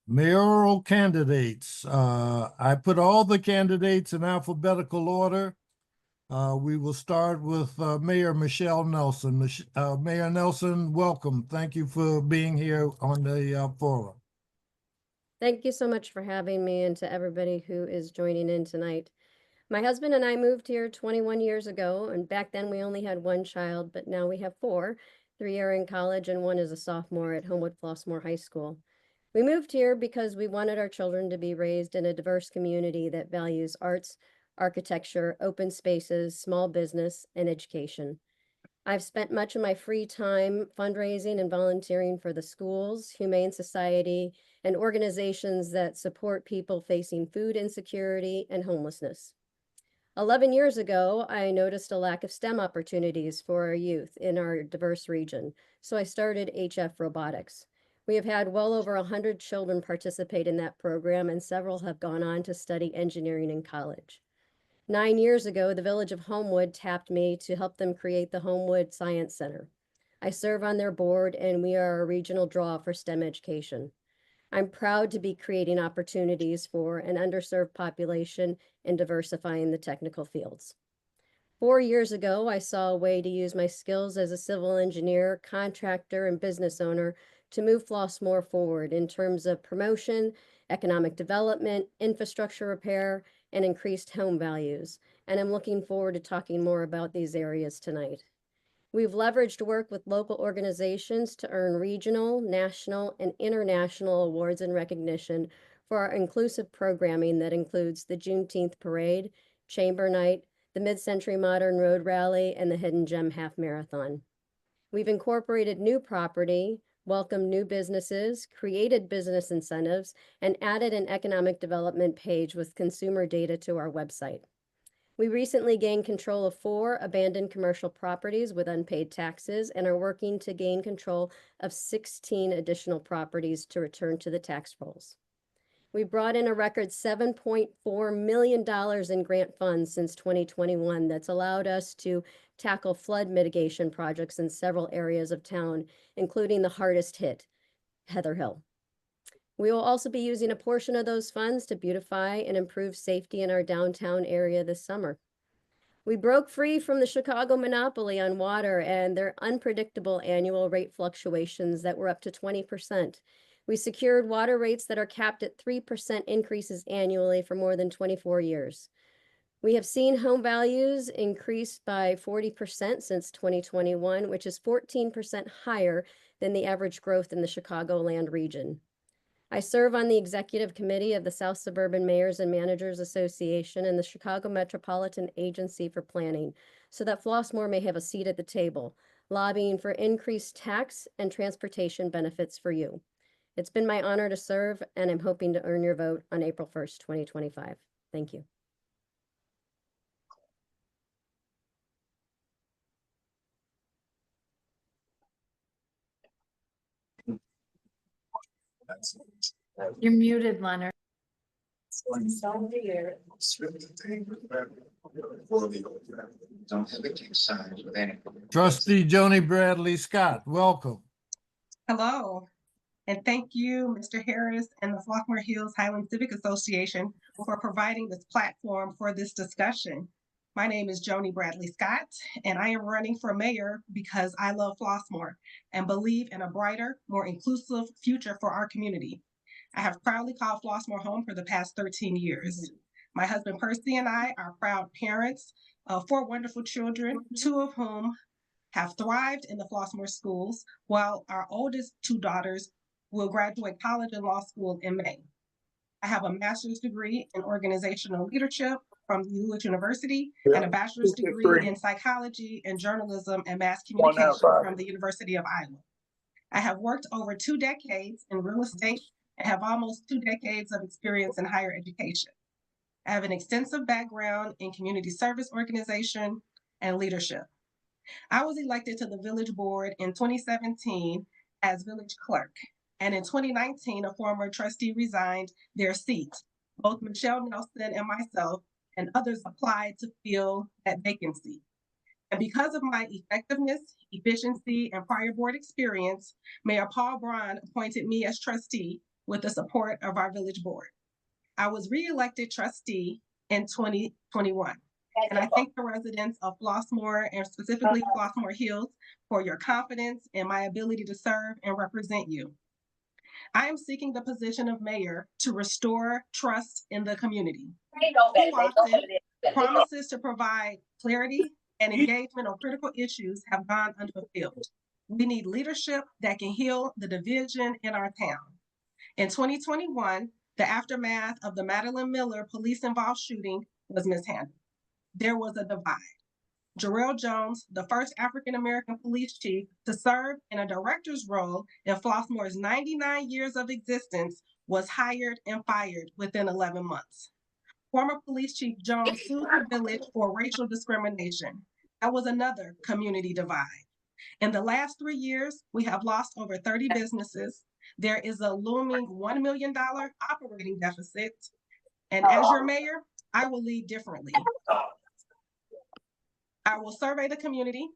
Mayoral candidates. I put all the candidates in alphabetical order. We will start with Mayor Michelle Nelson. Mayor Nelson, welcome. Thank you for being here on the forum. Thank you so much for having me, and to everybody who is joining in tonight. My husband and I moved here 21 years ago, and back then we only had one child, but now we have four. Three are in college and one is a sophomore at Homewood Flossmoor High School. We moved here because we wanted our children to be raised in a diverse community that values arts, architecture, open spaces, small business, and education. I've spent much of my free time fundraising and volunteering for the schools, Humane Society, and organizations that support people facing food insecurity and homelessness. 11 years ago, I noticed a lack of STEM opportunities for our youth in our diverse region, so I started HF Robotics. We have had well over 100 children participate in that program, and several have gone on to study engineering in college. 9 years ago, the Village of Homewood tapped me to help them create the Homewood Science Center. I serve on their board, and we are a regional draw for STEM education. I'm proud to be creating opportunities for an underserved population and diversifying the technical fields. 4 years ago, I saw a way to use my skills as a civil engineer, contractor, and business owner to move Flossmoor forward in terms of promotion, economic development, infrastructure repair, and increased home values. And I'm looking forward to talking more about these areas tonight. We've leveraged work with local organizations to earn regional, national, and international awards and recognition for our inclusive programming that includes the Juneteenth Parade, Chamber Night, the Mid-Century Modern Road Rally, and the Hidden Gem Half Marathon. We've incorporated new property, welcomed new businesses, created business incentives, and added an economic development page with consumer data to our website. We recently gained control of 4 abandoned commercial properties with unpaid taxes and are working to gain control of 16 additional properties to return to the tax rolls. We brought in a record $7.4 million in grant funds since 2021 that's allowed us to tackle flood mitigation projects in several areas of town, including the hardest hit, Heather Hill. We will also be using a portion of those funds to beautify and improve safety in our downtown area this summer. We broke free from the Chicago monopoly on water and their unpredictable annual rate fluctuations that were up to 20%. We secured water rates that are capped at 3% increases annually for more than 24 years. We have seen home values increase by 40% since 2021, which is 14% higher than the average growth in the Chicagoland region. I serve on the executive committee of the South Suburban Mayors and Managers Association and the Chicago Metropolitan Agency for Planning, so that Flossmoor may have a seat at the table, lobbying for increased tax and transportation benefits for you. It's been my honor to serve, and I'm hoping to earn your vote on April 1st, 2025. Thank you. You're muted, Leonard. Trustee Joni Bradley Scott, welcome. Hello, and thank you, Mr. Harris and the Flossmoor Hills Highland Civic Association for providing this platform for this discussion. My name is Joni Bradley Scott, and I am running for mayor because I love Flossmoor and believe in a brighter, more inclusive future for our community. I have proudly called Flossmoor home for the past 13 years. My husband Percy and I are proud parents of 4 wonderful children, 2 of whom have thrived in the Flossmoor schools, while our oldest 2 daughters will graduate college and law school in May. I have a master's degree in organizational leadership from Lewis University and a bachelor's degree in psychology and journalism and mass communication from the University of Iowa. I have worked over 2 decades in real estate and have almost 2 decades of experience in higher education. I have an extensive background in community service organization and leadership. I was elected to the village board in 2017 as village clerk, and in 2019, a former trustee resigned their seat. Both Michelle Nelson and myself and others applied to fill that vacancy. And because of my effectiveness, efficiency, and prior board experience, Mayor Paul Braun appointed me as trustee with the support of our village board. I was re-elected trustee in 2021. And I thank the residents of Flossmoor and specifically Flossmoor Hills for your confidence in my ability to serve and represent you. I am seeking the position of mayor to restore trust in the community. Too often, promises to provide clarity and engagement on critical issues have gone unfulfilled. We need leadership that can heal the division in our town. In 2021, the aftermath of the Madeline Miller police-involved shooting was mishandled. There was a divide. Jarrell Jones, the first African-American police chief to serve in a director's role in Flossmoor's 99 years of existence, was hired and fired within 11 months. Former Police Chief Jones sued the village for racial discrimination. That was another community divide. In the last 3 years, we have lost over 30 businesses. There is a looming $1 million operating deficit. And as your mayor, I will lead differently. I will survey the community,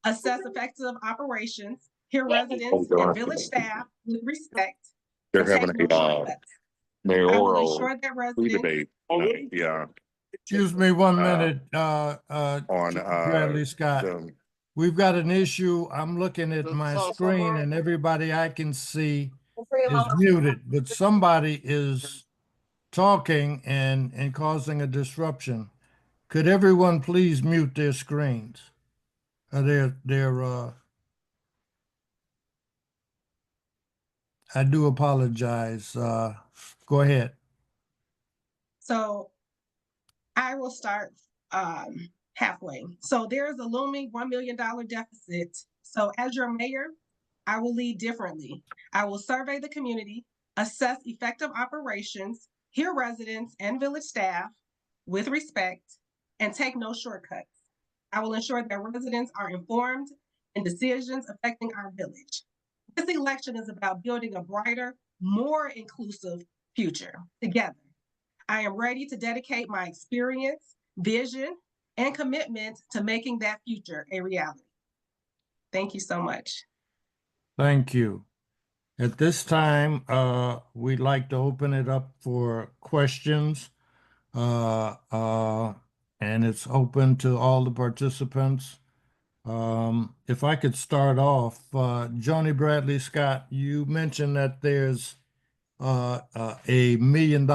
assess effective operations, hear residents and village staff with respect. They're and having take no a shortcuts. I will mayoral ensure that residents debate. Yeah, Excuse me one Uh, minute, on Bradley Scott. the- We've got an issue. I'm looking at my screen and everybody I can see is muted, but somebody is talking and causing a disruption. Could everyone please mute their screens? I do apologize. Go ahead. So I will start halfway. So there is a looming $1 million deficit. So as your mayor, I will lead differently. I will survey the community, assess effective operations, hear residents and village staff with respect, and take no shortcuts. I will ensure that residents are informed in decisions affecting our village. This election is about building a brighter, more inclusive future together. I am ready to dedicate my experience, vision, and commitment to making that future a reality. Thank you so much. Thank you. At this time, we'd like to open it up for questions. And it's open to all the participants. If I could start off, Joni Bradley Scott, you mentioned that there's a $1 million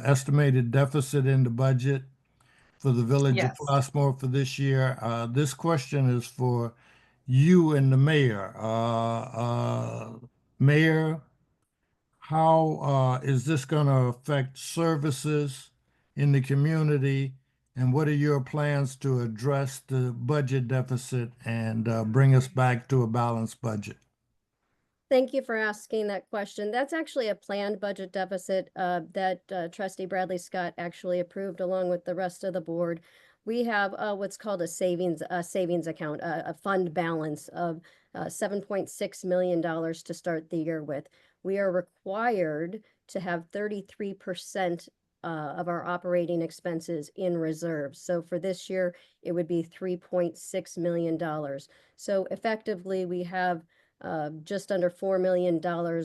estimated deficit in the budget for the village of Yes. Flossmoor for this year. This question is for you and the mayor. Mayor, how is this going to affect services in the community? And what are your plans to address the budget deficit and bring us back to a balanced budget? Thank you for asking that question. That's actually a planned budget deficit that Trustee Bradley Scott actually approved along with the rest of the board. We have what's called a savings account, a fund balance of $7.6 million to start the year with. We are required to have 33% of our operating expenses in reserves. So for this year, it would be $3.6 million. So effectively, we have just under $4 million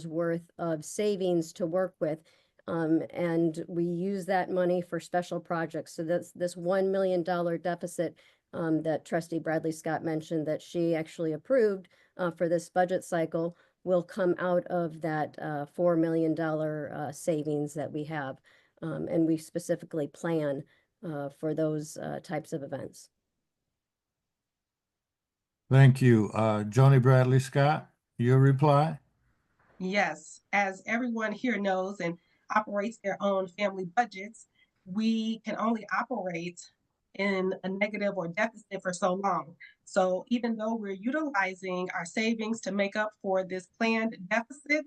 worth of savings to work with. And we use that money for special projects. So that's this $1 million deficit that Trustee Bradley Scott mentioned that she actually approved for this budget cycle will come out of that $4 million savings that we have. And we specifically plan for those types of events. Thank you. Joni Bradley Scott, your reply? Yes, as everyone here knows and operates their own family budgets, we can only operate in a negative or deficit for so long. So even though we're utilizing our savings to make up for this planned deficit,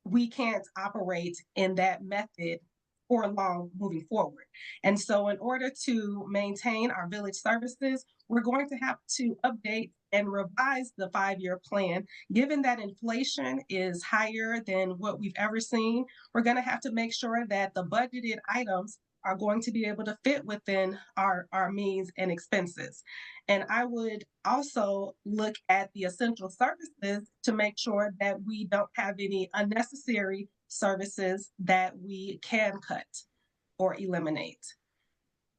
we can't operate in that method for long moving forward. And so in order to maintain our village services, we're going to have to update and revise the 5-year plan. Given that inflation is higher than what we've ever seen, we're going to have to make sure that the budgeted items are going to be able to fit within our means and expenses. And I would also look at the essential services to make sure that we don't have any unnecessary services that we can cut or eliminate.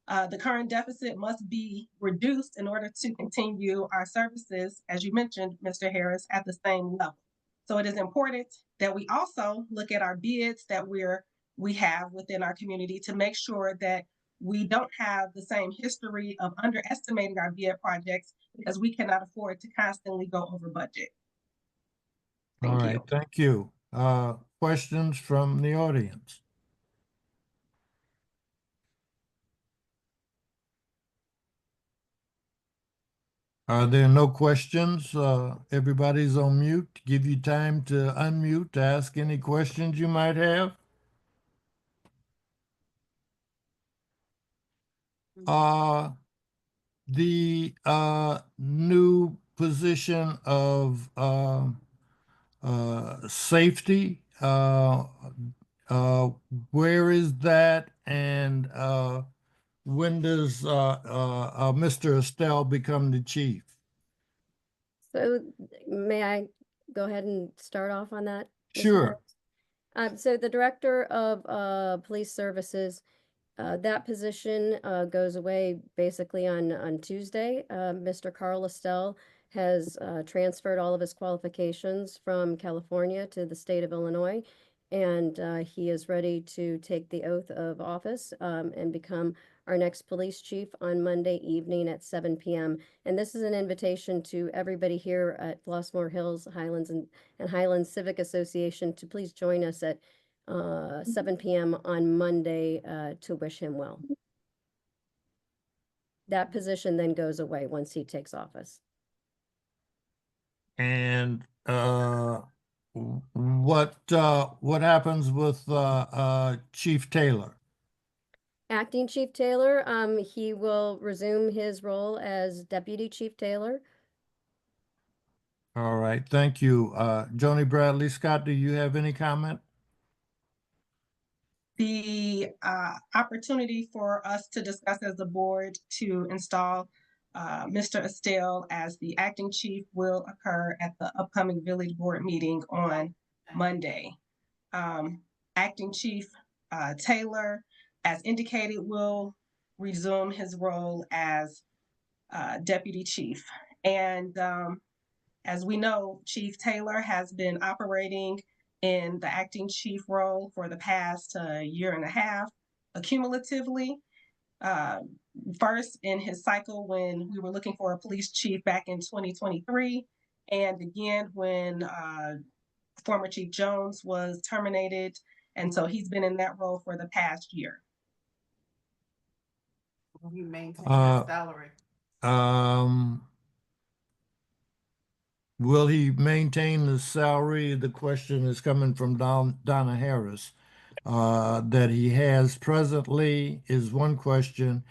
The current deficit must be reduced in order to continue our services, as you mentioned, Mr. Harris, at the same level. So it is important that we also look at our bids that we have within our community to make sure that we don't have the same history of underestimating our bid projects, because we cannot afford to constantly go over budget. All Thank right, you. thank you. Questions from the audience? Are there no questions? Everybody's on mute. Give you time to unmute to ask any questions you might have. The new position of safety, where is that? And when does Mr. Estelle become the chief? So may I go ahead and start off on that? Mr. Sure. Harris? So the Director of Police Services, that position goes away basically on Tuesday. Mr. Carl Estelle has transferred all of his qualifications from California to the state of Illinois, and he is ready to take the oath of office and become our next police chief on Monday evening at 7 p.m. And this is an invitation to everybody here at Flossmoor Hills, Highlands, and Highlands Civic Association to please join us at 7 p.m. on Monday to wish him well. That position then goes away once he takes office. And what happens with Chief Taylor? Acting Chief Taylor, he will resume his role as Deputy Chief Taylor. All right, thank you. Joni Bradley Scott, do you have any comment? The opportunity for us to discuss as a board to install Mr. Estelle as the acting chief will occur at the upcoming village board meeting on Monday. Acting Chief Taylor, as indicated, will resume his role as deputy chief. And as we know, Chief Taylor has been operating in the acting chief role for the past year and a half, accumulatively. First in his cycle when we were looking for a police chief back in 2023, and again when former Chief Jones was terminated. And so he's been in that role for the past year. He maintains his salary. Will he maintain the salary? The question is coming from Donna Harris. That he has presently is one question.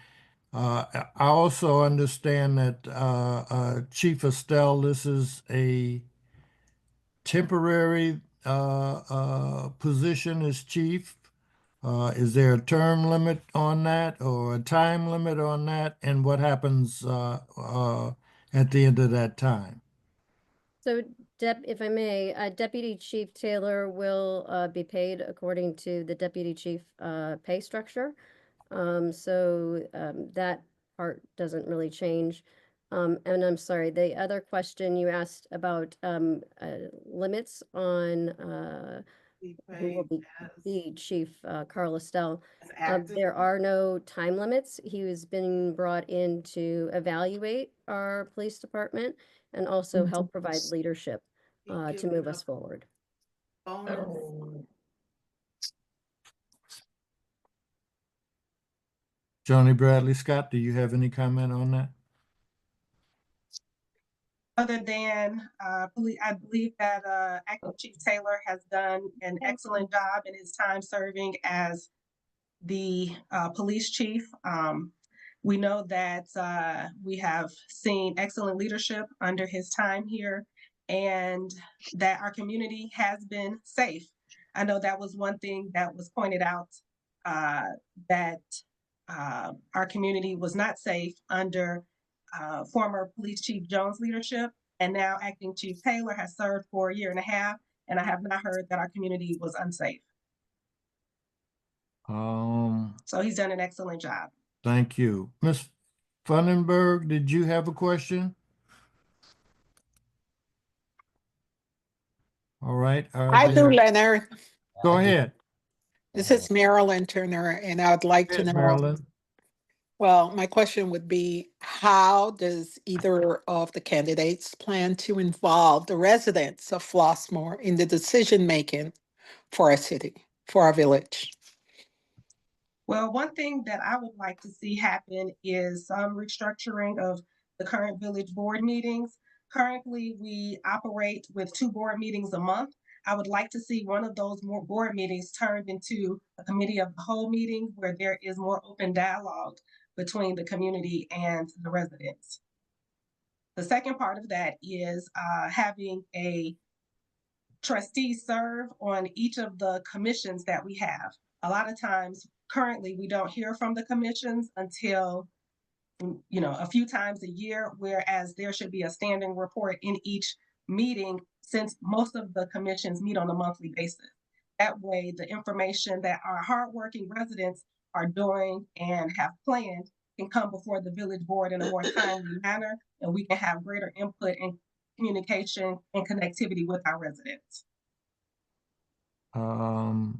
I also understand that Chief Estelle, this is a temporary position as chief. Is there a term limit on that or a time limit on that? And what happens at the end of that time? So, if I may, Deputy Chief Taylor will be paid according to the Deputy Chief pay structure. That part doesn't really change. And I'm sorry, the other question you asked about limits on who will be Chief Carl Estelle. There are no time limits. He has been brought in to evaluate our police department and also help provide leadership to move us forward. Joni Bradley Scott, do you have any comment on that? Other than I believe that Acting Chief Taylor has done an excellent job in his time serving as the police chief. We know that we have seen excellent leadership under his time here and that our community has been safe. I know that was one thing that was pointed out that our community was not safe under former Police Chief Jones' leadership, and now Acting Chief Taylor has served for a year and a half, and I have not heard that our community was unsafe. So he's done an excellent job. Thank you. Ms. Fundenberg, did you have a question? All right. I do, Leonard. Go ahead. This is Marilyn Turner, and I would like to know, Marilyn. well, my question would be, how does either of the candidates plan to involve the residents of Flossmoor in the decision-making for our city, for our village? Well, one thing that I would like to see happen is some restructuring of the current village board meetings. Currently, we operate with 2 board meetings a month. I would like to see one of those more board meetings turned into a committee of the whole meeting where there is more open dialogue between the community and the residents. The second part of that is having a trustee serve on each of the commissions that we have. A lot of times, currently, we don't hear from the commissions until, a few times a year, whereas there should be a standing report in each meeting since most of the commissions meet on a monthly basis. That way, the information that our hardworking residents are doing and have planned can come before the village board in a more timely manner, and we can have greater input and communication and connectivity with our residents. I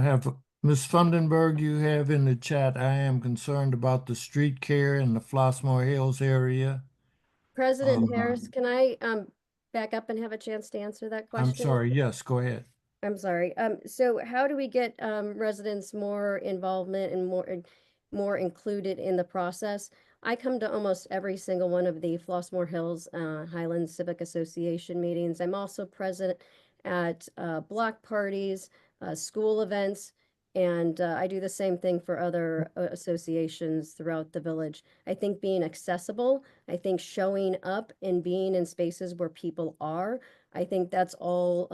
have Ms. Fundenberg, you have in the chat, I am concerned about the street care in the Flossmoor Hills area. President Harris, can I back up and have a chance to answer that question? I'm sorry, yes, go ahead. I'm sorry. So how do we get residents more involvement and more included in the process? I come to almost every single one of the Flossmoor Hills Highlands Civic Association meetings. I'm also present at block parties, school events, and I do the same thing for other associations throughout the village. I think being accessible, I think showing up and being in spaces where people are, I think that's all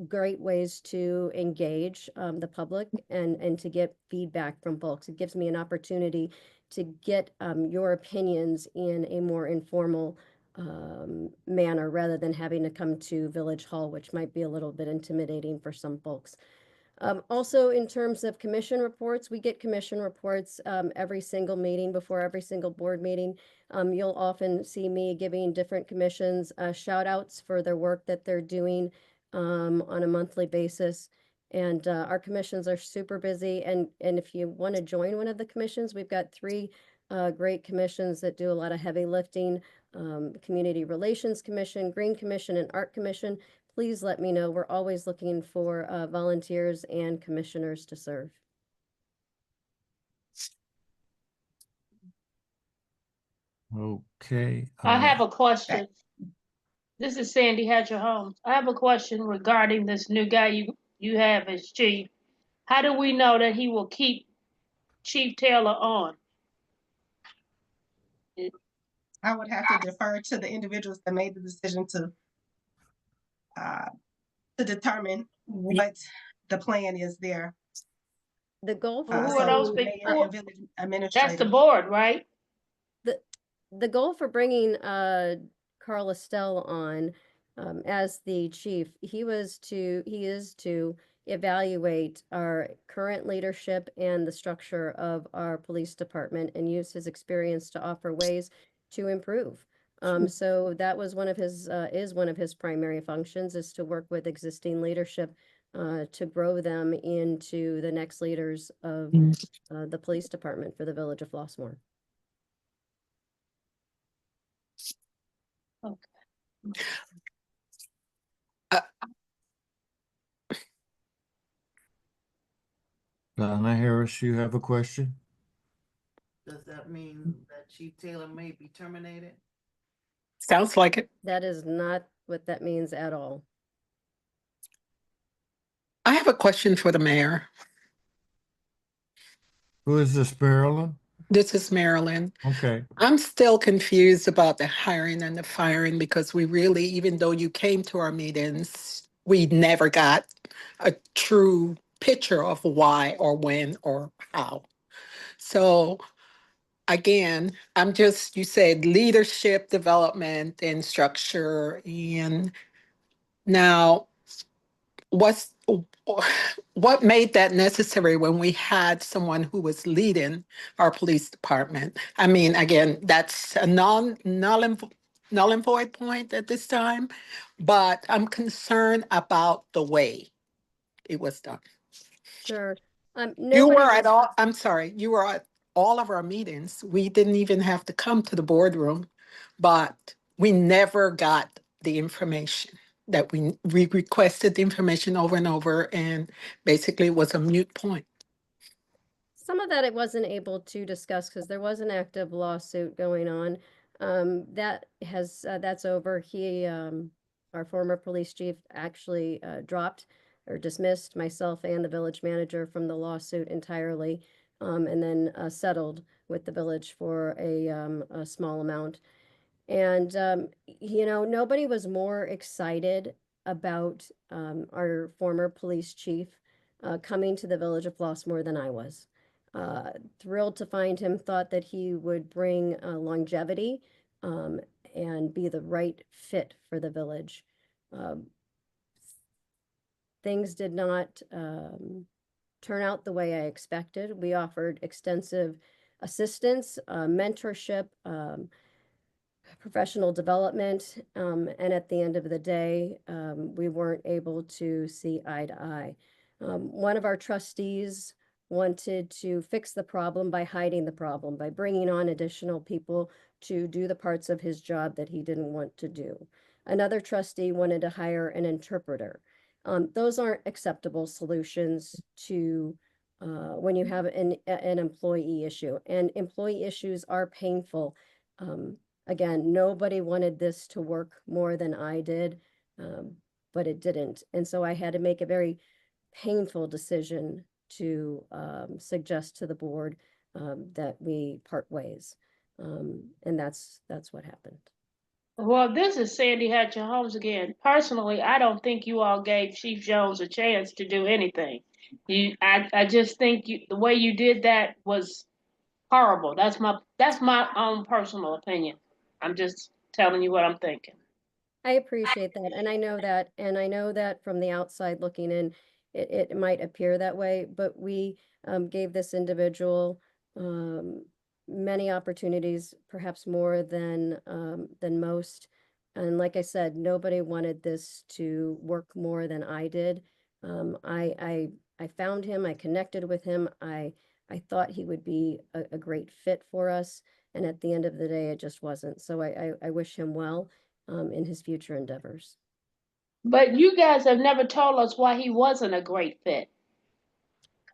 great ways to engage the public and to get feedback from folks. It gives me an opportunity to get your opinions in a more informal manner rather than having to come to Village Hall, which might be a little bit intimidating for some folks. Also, in terms of commission reports, we get commission reports every single meeting before every single board meeting. You'll often see me giving different commissions shout outs for their work that they're doing on a monthly basis. And our commissions are super busy. And if you want to join one of the commissions, we've got 3 great commissions that do a lot of heavy lifting. Community Relations Commission, Green Commission, and Art Commission. Please let me know. We're always looking for volunteers and commissioners to serve. Okay. I have a question. This is Sandy Hatcher Holmes. I have a question regarding this new guy you have as chief. How do we know that he will keep Chief Taylor on? I would have to defer to the individuals that made the decision to determine what the plan is there. The goal for Who are those So big mayor four? and village administrator. That's the board, right? the goal for bringing Carl Estelle on as the chief, he is to evaluate our current leadership and the structure of our police department and use his experience to offer ways to improve. So that was is one of his primary functions, is to work with existing leadership to grow them into the next leaders of the police department for the village of Flossmoor. Donna Harris, you have a question? Does that mean that Chief Taylor may be terminated? Sounds like it. That is not what that means at all. I have a question for the mayor. Who is this, Marilyn? This is Marilyn. Okay. I'm still confused about the hiring and the firing because we really, even though you came to our meetings, we never got a true picture of why or when or how. So again, you said leadership development and structure. And now, what's what made that necessary when we had someone who was leading our police department? I mean, again, that's a null and void point at this time, but I'm concerned about the way it was done. Sure. You Nobody were at was, all, I'm sorry, you were at all of our meetings. We didn't even have to come to the boardroom, but we never got the information that we requested the information over and over, and basically it was a moot point. some of that I wasn't able to discuss because there was an active lawsuit going on. That's over. Our former police chief actually dropped or dismissed myself and the village manager from the lawsuit entirely, and then settled with the village for a small amount. And, nobody was more excited about our former police chief coming to the village of Flossmoor than I was. Thrilled to find him, thought that he would bring longevity um, and be the right fit for the village. Um, Things did not turn out the way I expected. We offered extensive assistance, mentorship, professional development, and at the end of the day, we weren't able to see eye to eye. One of our trustees wanted to fix the problem by hiding the problem, by bringing on additional people to do the parts of his job that he didn't want to do. Another trustee wanted to hire an interpreter. Those aren't acceptable solutions to when you have an employee issue, and employee issues are painful. Again, nobody wanted this to work more than I did, but it didn't. And so I had to make a very painful decision to suggest to the board that we part ways. And that's what happened. Well, this is Sandy Hatcher Holmes again. Personally, I don't think you all gave Chief Jones a chance to do anything. I just think the way you did that was horrible. That's my own personal opinion. I'm just telling you what I'm thinking. I appreciate that, and I know that from the outside looking in, it might appear that way, but we gave this individual um, many opportunities, perhaps more than most. And like I said, nobody wanted this to work more than I did. I found him, I connected with him, I thought he would be a great fit for us, and at the end of the day, it just wasn't. So I wish him well in his future endeavors. But you guys have never told us why he wasn't a great fit.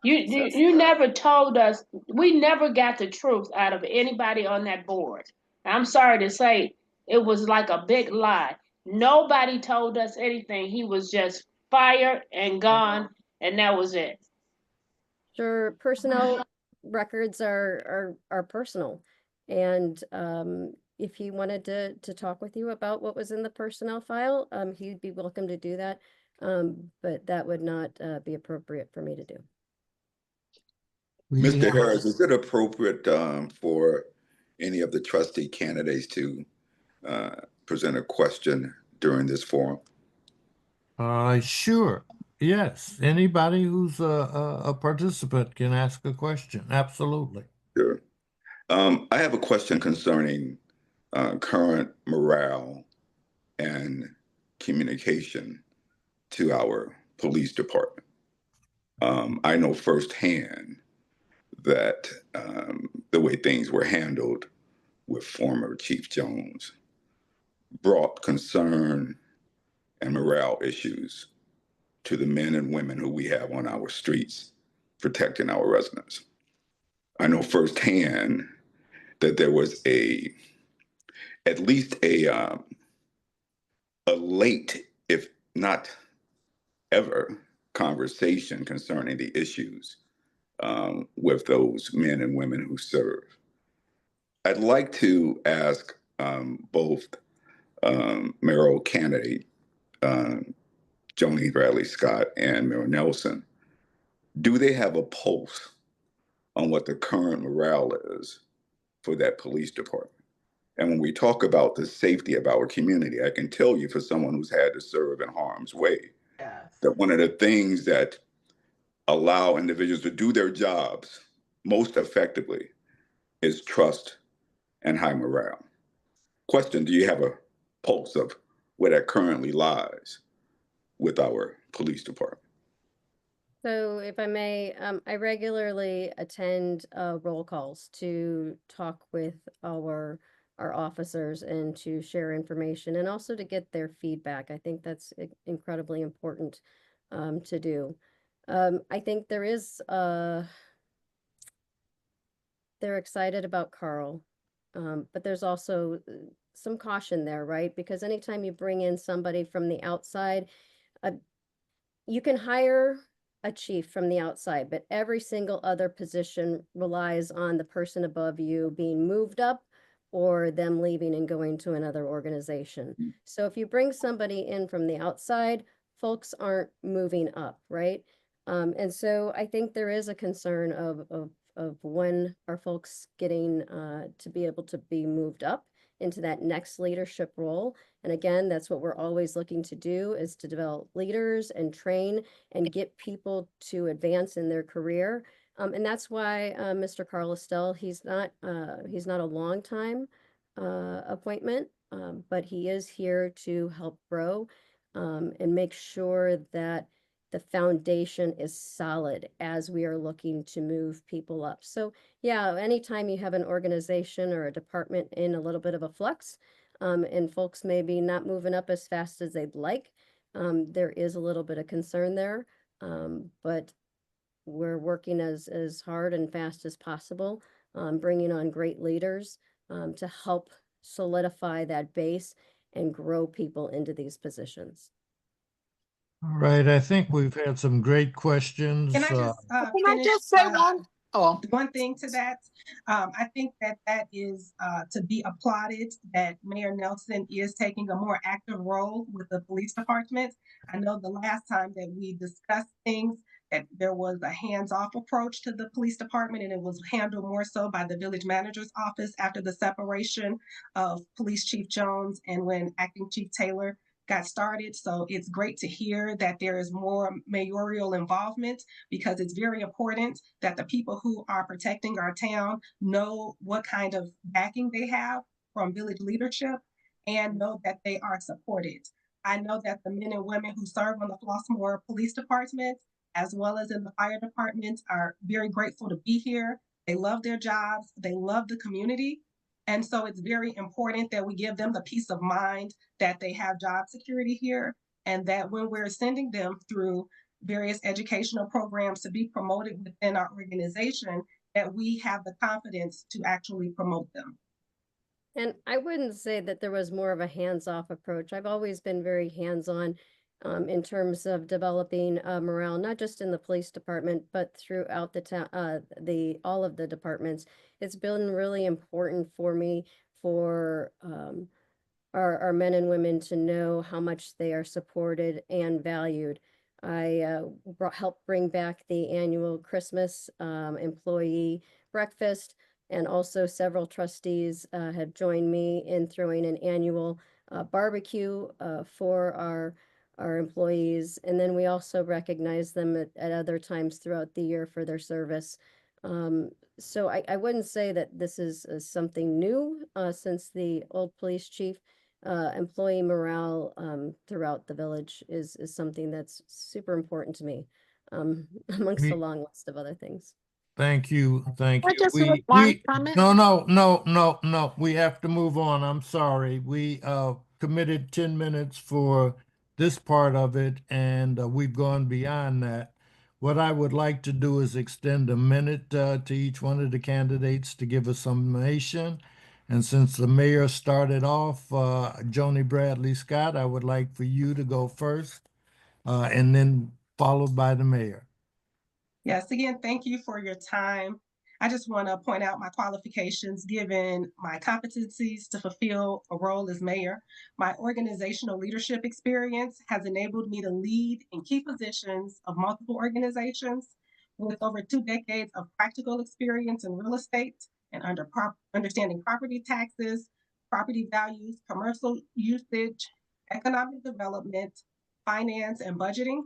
You never told us. We never got the truth out of anybody on that board. I'm sorry to say, it was like a big lie. Nobody told us anything. He was just fired and gone, and that was it. Sure, personnel records are personal, and if he wanted to talk with you about what was in the personnel file, he'd be welcome to do that. But that would not be appropriate for me to do. Mr. Harris, is it appropriate for any of the trustee candidates to present a question during this forum? Sure. Yes. Anybody who's a participant can ask a question. Absolutely. Sure. I have a question concerning current morale and communication to our police department. I know firsthand that the way things were handled with former Chief Jones brought concern and morale issues to the men and women who we have on our streets protecting our residents. I know firsthand that there was at least a late, if not ever, conversation concerning the issues with those men and women who serve. I'd like to ask both mayoral candidate Joni Bradley Scott and Mayor Nelson, do they have a pulse on what the current morale is for that police department? And when we talk about the safety of our community, I can tell you, for someone who's had to serve in harm's way, Yes. that one of the things that allow individuals to do their jobs most effectively is trust and high morale. Question, do you have a pulse of where that currently lies with our police department? So if I may, I regularly attend roll calls to talk with our officers and to share information and also to get their feedback. I think that's incredibly important to do. I think they're excited about Carl, but there's also some caution there, right? Because anytime you bring in somebody from the outside, you can hire a chief from the outside, but every single other position relies on the person above you being moved up or them leaving and going to another organization. So if you bring somebody in from the outside, folks aren't moving up, right? And so I think there is a concern of when are folks getting to be able to be moved up into that next leadership role. And again, that's what we're always looking to do, is to develop leaders and train and get people to advance in their career. And that's why Mr. Carl Estelle, he's not a long time appointment, but he is here to help grow and make sure that the foundation is solid as we are looking to move people up. So yeah, anytime you have an organization or a department in a little bit of a flux, and folks maybe not moving up as fast as they'd like, there is a little bit of concern there. But we're working as hard and fast as possible, bringing on great leaders to help solidify that base and grow people into these positions. All right, I think we've had some great questions. Can I just Can I finish? just say one? Oh, One thing to that, I think that is to be applauded, that Mayor Nelson is taking a more active role with the police department. I know the last time that we discussed things, that there was a hands-off approach to the police department, and it was handled more so by the village manager's office after the separation of Police Chief Jones and when Acting Chief Taylor got started. So it's great to hear that there is more mayoral involvement, because it's very important that the people who are protecting our town know what kind of backing they have from village leadership and know that they are supported. I know that the men and women who serve on the Flossmoor Police Department, as well as in the fire department, are very grateful to be here. They love their jobs, they love the community. And so it's very important that we give them the peace of mind that they have job security here, and that when we're sending them through various educational programs to be promoted within our organization, that we have the confidence to actually promote them. And I wouldn't say that there was more of a hands-off approach. I've always been very hands-on in terms of developing morale, not just in the police department, but throughout the town, all of the departments. It's been really important for me for our men and women to know how much they are supported and valued. I helped bring back the annual Christmas employee breakfast, and also several trustees had joined me in throwing an annual barbecue for our employees. And then we also recognize them at other times throughout the year for their service. So I wouldn't say that this is something new since the old police chief. Employee morale throughout the village is something that's super important to me, amongst a We, long list of other things. thank you, thank I you. just have one comment. No, we have to move on. I'm sorry. We committed 10 minutes for this part of it, and we've gone beyond that. What I would like to do is extend a minute to each one of the candidates to give a summation. And since the mayor started off, Joni Bradley Scott, I would like for you to go first, and then followed by the mayor. Yes, again, thank you for your time. I just want to point out my qualifications given my competencies to fulfill a role as mayor. My organizational leadership experience has enabled me to lead in key positions of multiple organizations with over 2 decades of practical experience in real estate and understanding property taxes, property values, commercial usage, economic development, finance, and budgeting.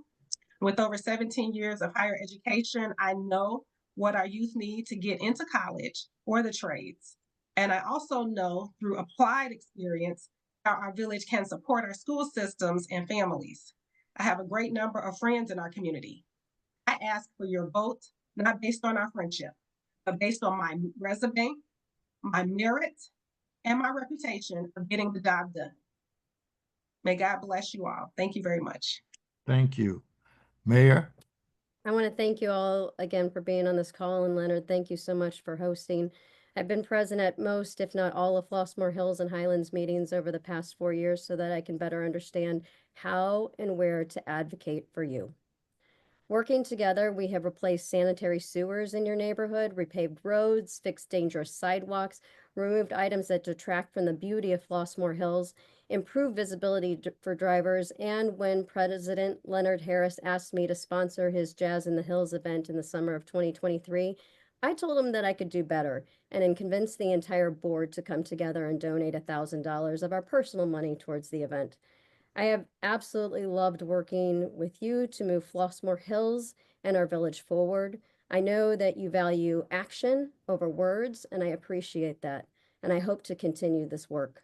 With over 17 years of higher education, I know what our youth need to get into college or the trades. And I also know through applied experience how our village can support our school systems and families. I have a great number of friends in our community. I ask for your vote, not based on our friendship, but based on my resume, my merit, and my reputation of getting the job done. May God bless you all. Thank you very much. Thank you. Mayor? I want to thank you all again for being on this call, and Leonard, thank you so much for hosting. I've been present at most, if not all, of Flossmoor Hills and Highlands meetings over the past 4 years so that I can better understand how and where to advocate for you. Working together, we have replaced sanitary sewers in your neighborhood, repaved roads, fixed dangerous sidewalks, removed items that detract from the beauty of Flossmoor Hills, improved visibility for drivers, and when President Leonard Harris asked me to sponsor his Jazz in the Hills event in the summer of 2023, I told him that I could do better and convinced the entire board to come together and donate $1,000 of our personal money towards the event. I have absolutely loved working with you to move Flossmoor Hills and our village forward. I know that you value action over words, and I appreciate that, and I hope to continue this work.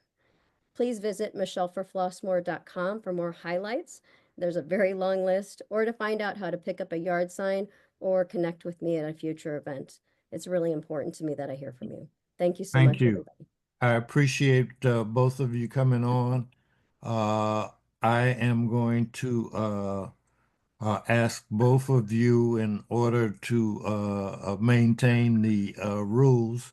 Please visit michelleforflossmoor.com for more highlights. There's a very long list, or to find out how to pick up a yard sign or connect with me at a future event. It's really important to me that I hear from you. Thank you so Thank much, you. everybody. I appreciate both of you coming on. I am going to ask both of you in order to maintain the rules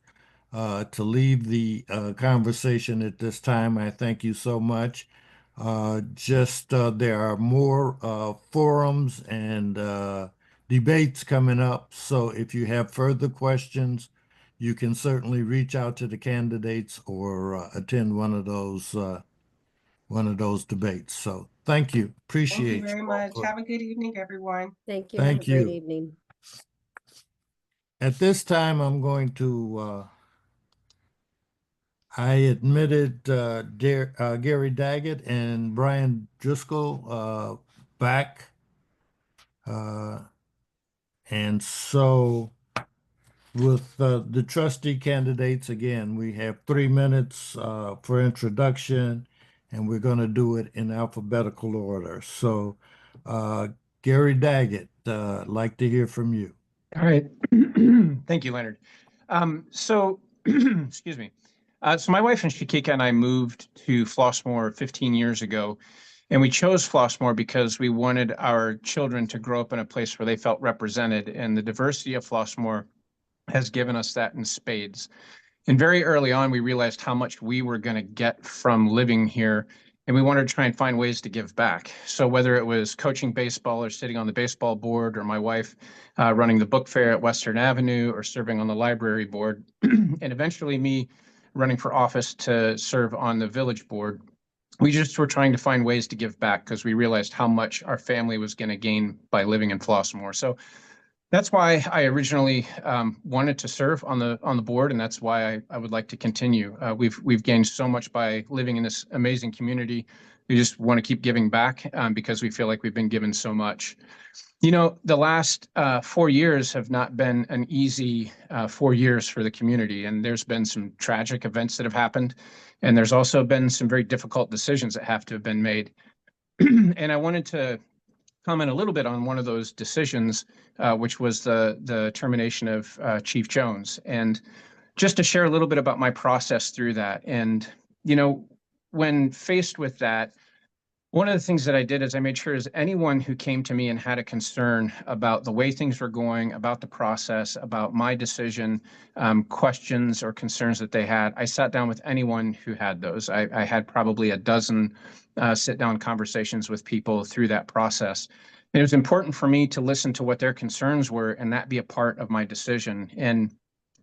to leave the conversation at this time. I thank you so much. There are more forums and debates coming up. So if you have further questions, you can certainly reach out to the candidates or attend one of those debates. So thank you. Thank you Appreciate very you. much. Have a good evening, everyone. Thank you. Have a Thank great you. evening. At this time, I'm going to I admitted Gary Daggett and Brian Driscoll back. And so with the trustee candidates, again, we have 3 minutes for introduction, and we're going to do it in alphabetical order. So Gary Daggett, I'd like to hear from you. All right. Thank you, Leonard. Excuse me. So my wife and Shakika and I moved to Flossmoor 15 years ago, and we chose Flossmoor because we wanted our children to grow up in a place where they felt represented, and the diversity of Flossmoor has given us that in spades. And very early on, we realized how much we were going to get from living here, and we wanted to try and find ways to give back. So whether it was coaching baseball or sitting on the baseball board, or my wife running the book fair at Western Avenue, or serving on the library board, and eventually me running for office to serve on the village board, we just were trying to find ways to give back because we realized how much our family was going to gain by living in Flossmoor. So that's why I originally wanted to serve on the board, and that's why I would like to continue. We've gained so much by living in this amazing community. We just want to keep giving back because we feel like we've been given so much. You know, the last 4 years have not been an easy 4 years for the community, and there's been some tragic events that have happened, and there's also been some very difficult decisions that have to have been made. And I wanted to comment a little bit on one of those decisions, which was the termination of Chief Jones, and just to share a little bit about my process through that. And you know, when faced with that, one of the things that I did is I made sure as anyone who came to me and had a concern about the way things were going, about the process, about my decision, questions or concerns that they had, I sat down with anyone who had those. I had probably a dozen sit-down conversations with people through that process. And it was important for me to listen to what their concerns were and that be a part of my decision. And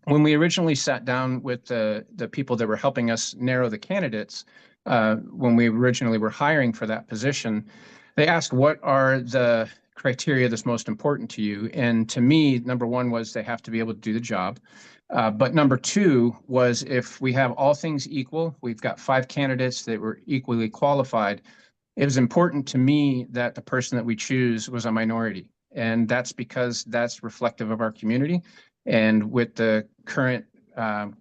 when we originally sat down with the people that were helping us narrow the candidates, when we originally were hiring for that position, they asked, what are the criteria that's most important to you? And to me, number one was they have to be able to do the job. But number two was, if we have all things equal, we've got 5 candidates that were equally qualified. It was important to me that the person that we choose was a minority. And that's because that's reflective of our community. And with the current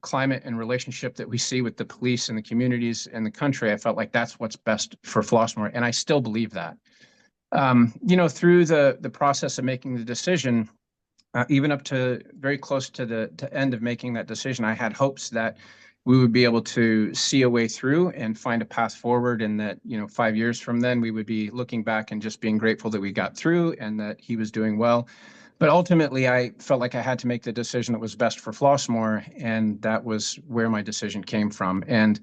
climate and relationship that we see with the police and the communities and the country, I felt like that's what's best for Flossmoor. And I still believe that. Through the process of making the decision, even up to very close to the end of making that decision, I had hopes that we would be able to see a way through and find a path forward, and that, 5 years from then, we would be looking back and just being grateful that we got through and that he was doing well. But ultimately, I felt like I had to make the decision that was best for Flossmoor, and that was where my decision came from. And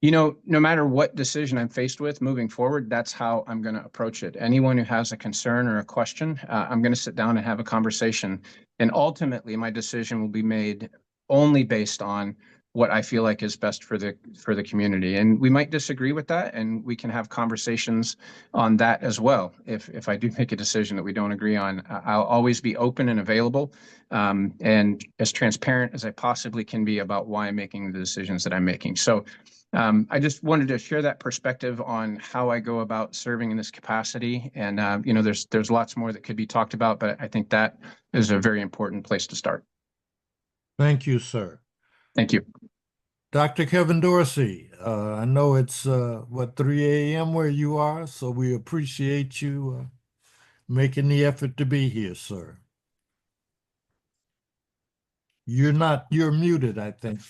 no matter what decision I'm faced with moving forward, that's how I'm going to approach it. Anyone who has a concern or a question, I'm going to sit down and have a conversation. And ultimately, my decision will be made only based on what I feel like is best for the community. And we might disagree with that, and we can have conversations on that as well. If I do make a decision that we don't agree on, I'll always be open and available, and as transparent as I possibly can be about why I'm making the decisions that I'm making. So I just wanted to share that perspective on how I go about serving in this capacity. And, there's lots more that could be talked about, but I think that is a very important place to start. Thank you, sir. Thank you. Dr. Kevin Dorsey, I know it's 3 a.m. where you are, so we appreciate you making the effort to be here, sir. You're muted, I think.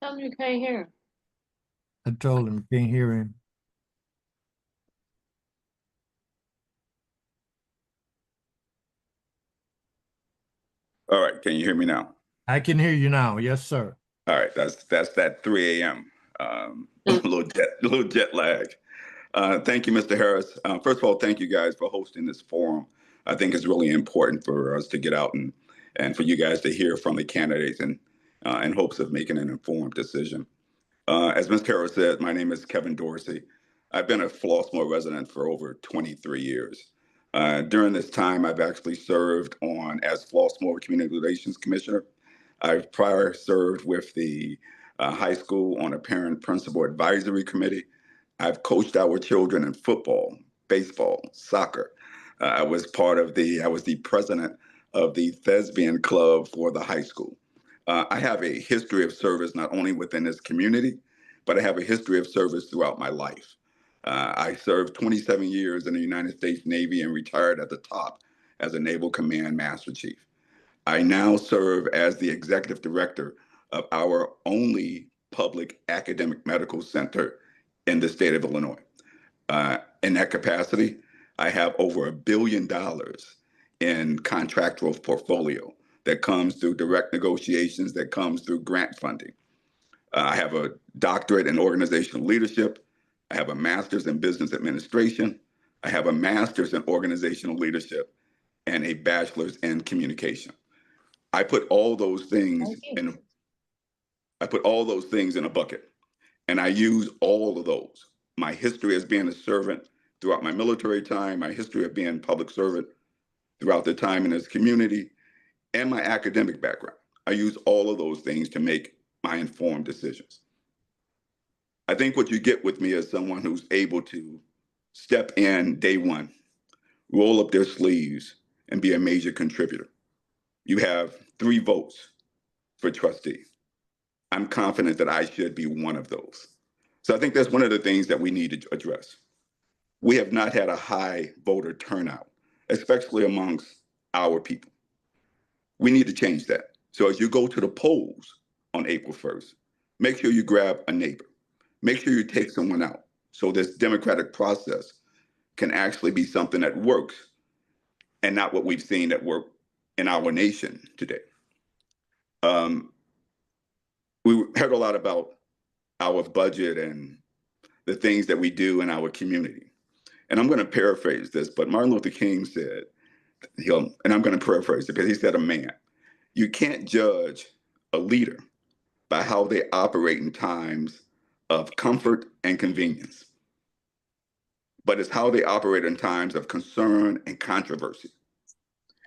Tell me you can't hear. I told him, can't hear him. All right, can you hear me now? I can hear you now. Yes, sir. All right, that's that 3 a.m. A little jet lag. Thank you, Mr. Harris. First of all, thank you guys for hosting this forum. I think it's really important for us to get out and for you guys to hear from the candidates and in hopes of making an informed decision. As Mr. Harris said, my name is Kevin Dorsey. I've been a Flossmoor resident for over 23 years. During this time, I've actually served as Flossmoor Community Relations Commissioner. I've prior served with the high school on a parent principal advisory committee. I've coached our children in football, baseball, soccer. I was the president of the thespian club for the high school. I have a history of service not only within this community, but I have a history of service throughout my life. I served 27 years in the United States Navy and retired at the top as a Naval Command Master Chief. I now serve as the executive director of our only public academic medical center in the state of Illinois. In that capacity, I have over $1 billion in contractual portfolio that comes through direct negotiations, that comes through grant funding. I have a doctorate in organizational leadership. I have a master's in business administration. I have a master's in organizational leadership and a bachelor's in communication. I put all those things in a bucket, and I use all of those. My history as being a servant throughout my military time, my history of being a public servant throughout the time in this community, and my academic background. I use all of those things to make my informed decisions. I think what you get with me is someone who's able to step in day one, roll up their sleeves, and be a major contributor. You have 3 votes for trustee. I'm confident that I should be one of those. So I think that's one of the things that we need to address. We have not had a high voter turnout, especially amongst our people. We need to change that. So as you go to the polls on April 1st, make sure you grab a neighbor. Make sure you take someone out so this democratic process can actually be something that works and not what we've seen that work in our nation today. We heard a lot about our budget and the things that we do in our community. And I'm going to paraphrase this, but Martin Luther King said, and I'm going to paraphrase it because he said, a man, you can't judge a leader by how they operate in times of comfort and convenience, but it's how they operate in times of concern and controversy.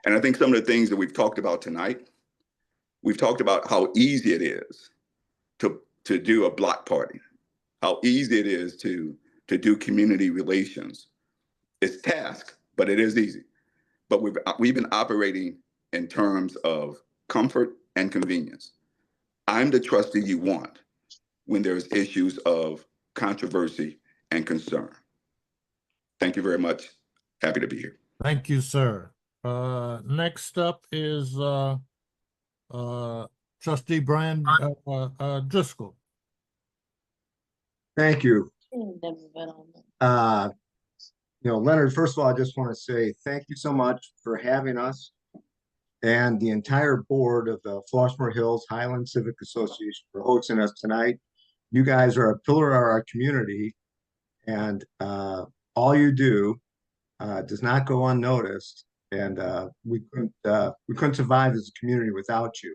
And I think some of the things that we've talked about tonight, we've talked about how easy it is to do a block party, how easy it is to do community relations. It's task, but it is easy. But we've been operating in terms of comfort and convenience. I'm the trustee you want when there's issues of controversy and concern. Thank you very much. Happy to be here. Thank you, sir. Next up is Trustee Brian Driscoll. Thank you. Never been on that. Leonard, first of all, I just want to say thank you so much for having us and the entire board of the Flossmoor Hills Highland Civic Association for hosting us tonight. You guys are a pillar of our community, and all you do does not go unnoticed. And we couldn't survive as a community without you.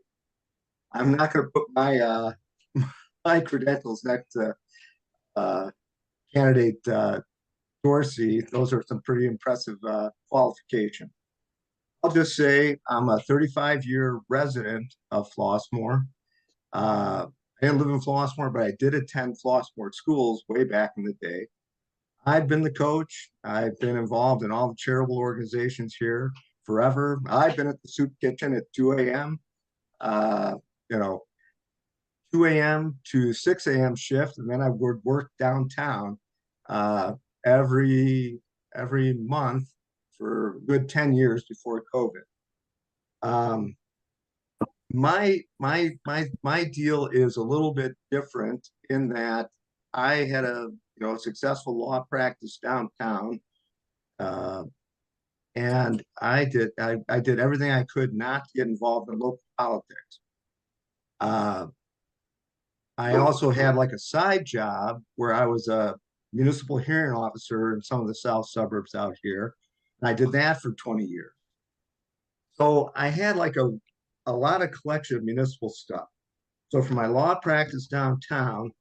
I'm not going to put my my credentials next to candidate Dorsey. Those are some pretty impressive qualifications. I'll just say I'm a 35-year resident of Flossmoor. I didn't live in Flossmoor, but I did attend Flossmoor schools way back in the day. I've been the coach. I've been involved in all the charitable organizations here forever. I've been at the soup kitchen at 2 a.m. 2 a.m. to 6 a.m. shift, and then I would work downtown every month for a good 10 years before COVID. My deal is a little bit different in that I had a successful law practice downtown, and I did everything I could not to get involved in local politics. I also had like a side job where I was a municipal hearing officer in some of the south suburbs out here, and I did that for 20 years. So I had like a lot of collection of municipal stuff. So for my law practice downtown,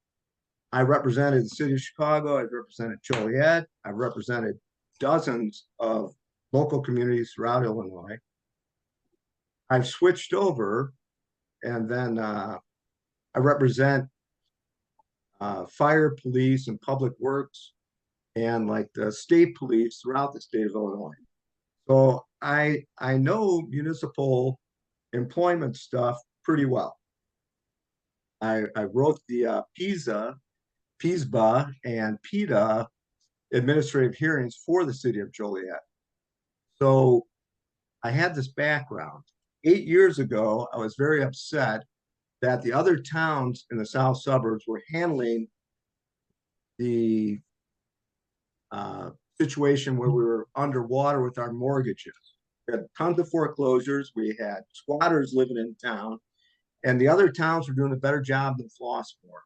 I represented the city of Chicago, I represented Joliet, I represented dozens of local communities throughout Illinois. I've switched over, and then I represent fire, police, and public works, and like the state police throughout the state of Illinois. So I know municipal employment stuff pretty well. I wrote the PISBA and PETA administrative hearings for the city of Joliet. So I had this background. 8 years ago, I was very upset that the other towns in the south suburbs were handling the situation where we were underwater with our mortgages. We had tons of foreclosures. We had squatters living in town, and the other towns were doing a better job than Flossmoor.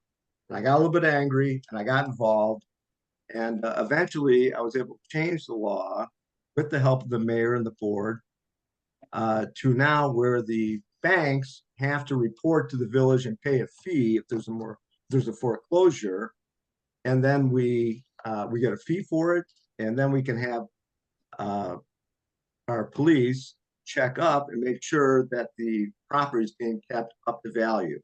And I got a little bit angry, and I got involved. And eventually, I was able to change the law with the help of the mayor and the board to now where the banks have to report to the village and pay a fee if there's a foreclosure, and then we get a fee for it, and then we can have our police check up and make sure that the property is being kept up to value.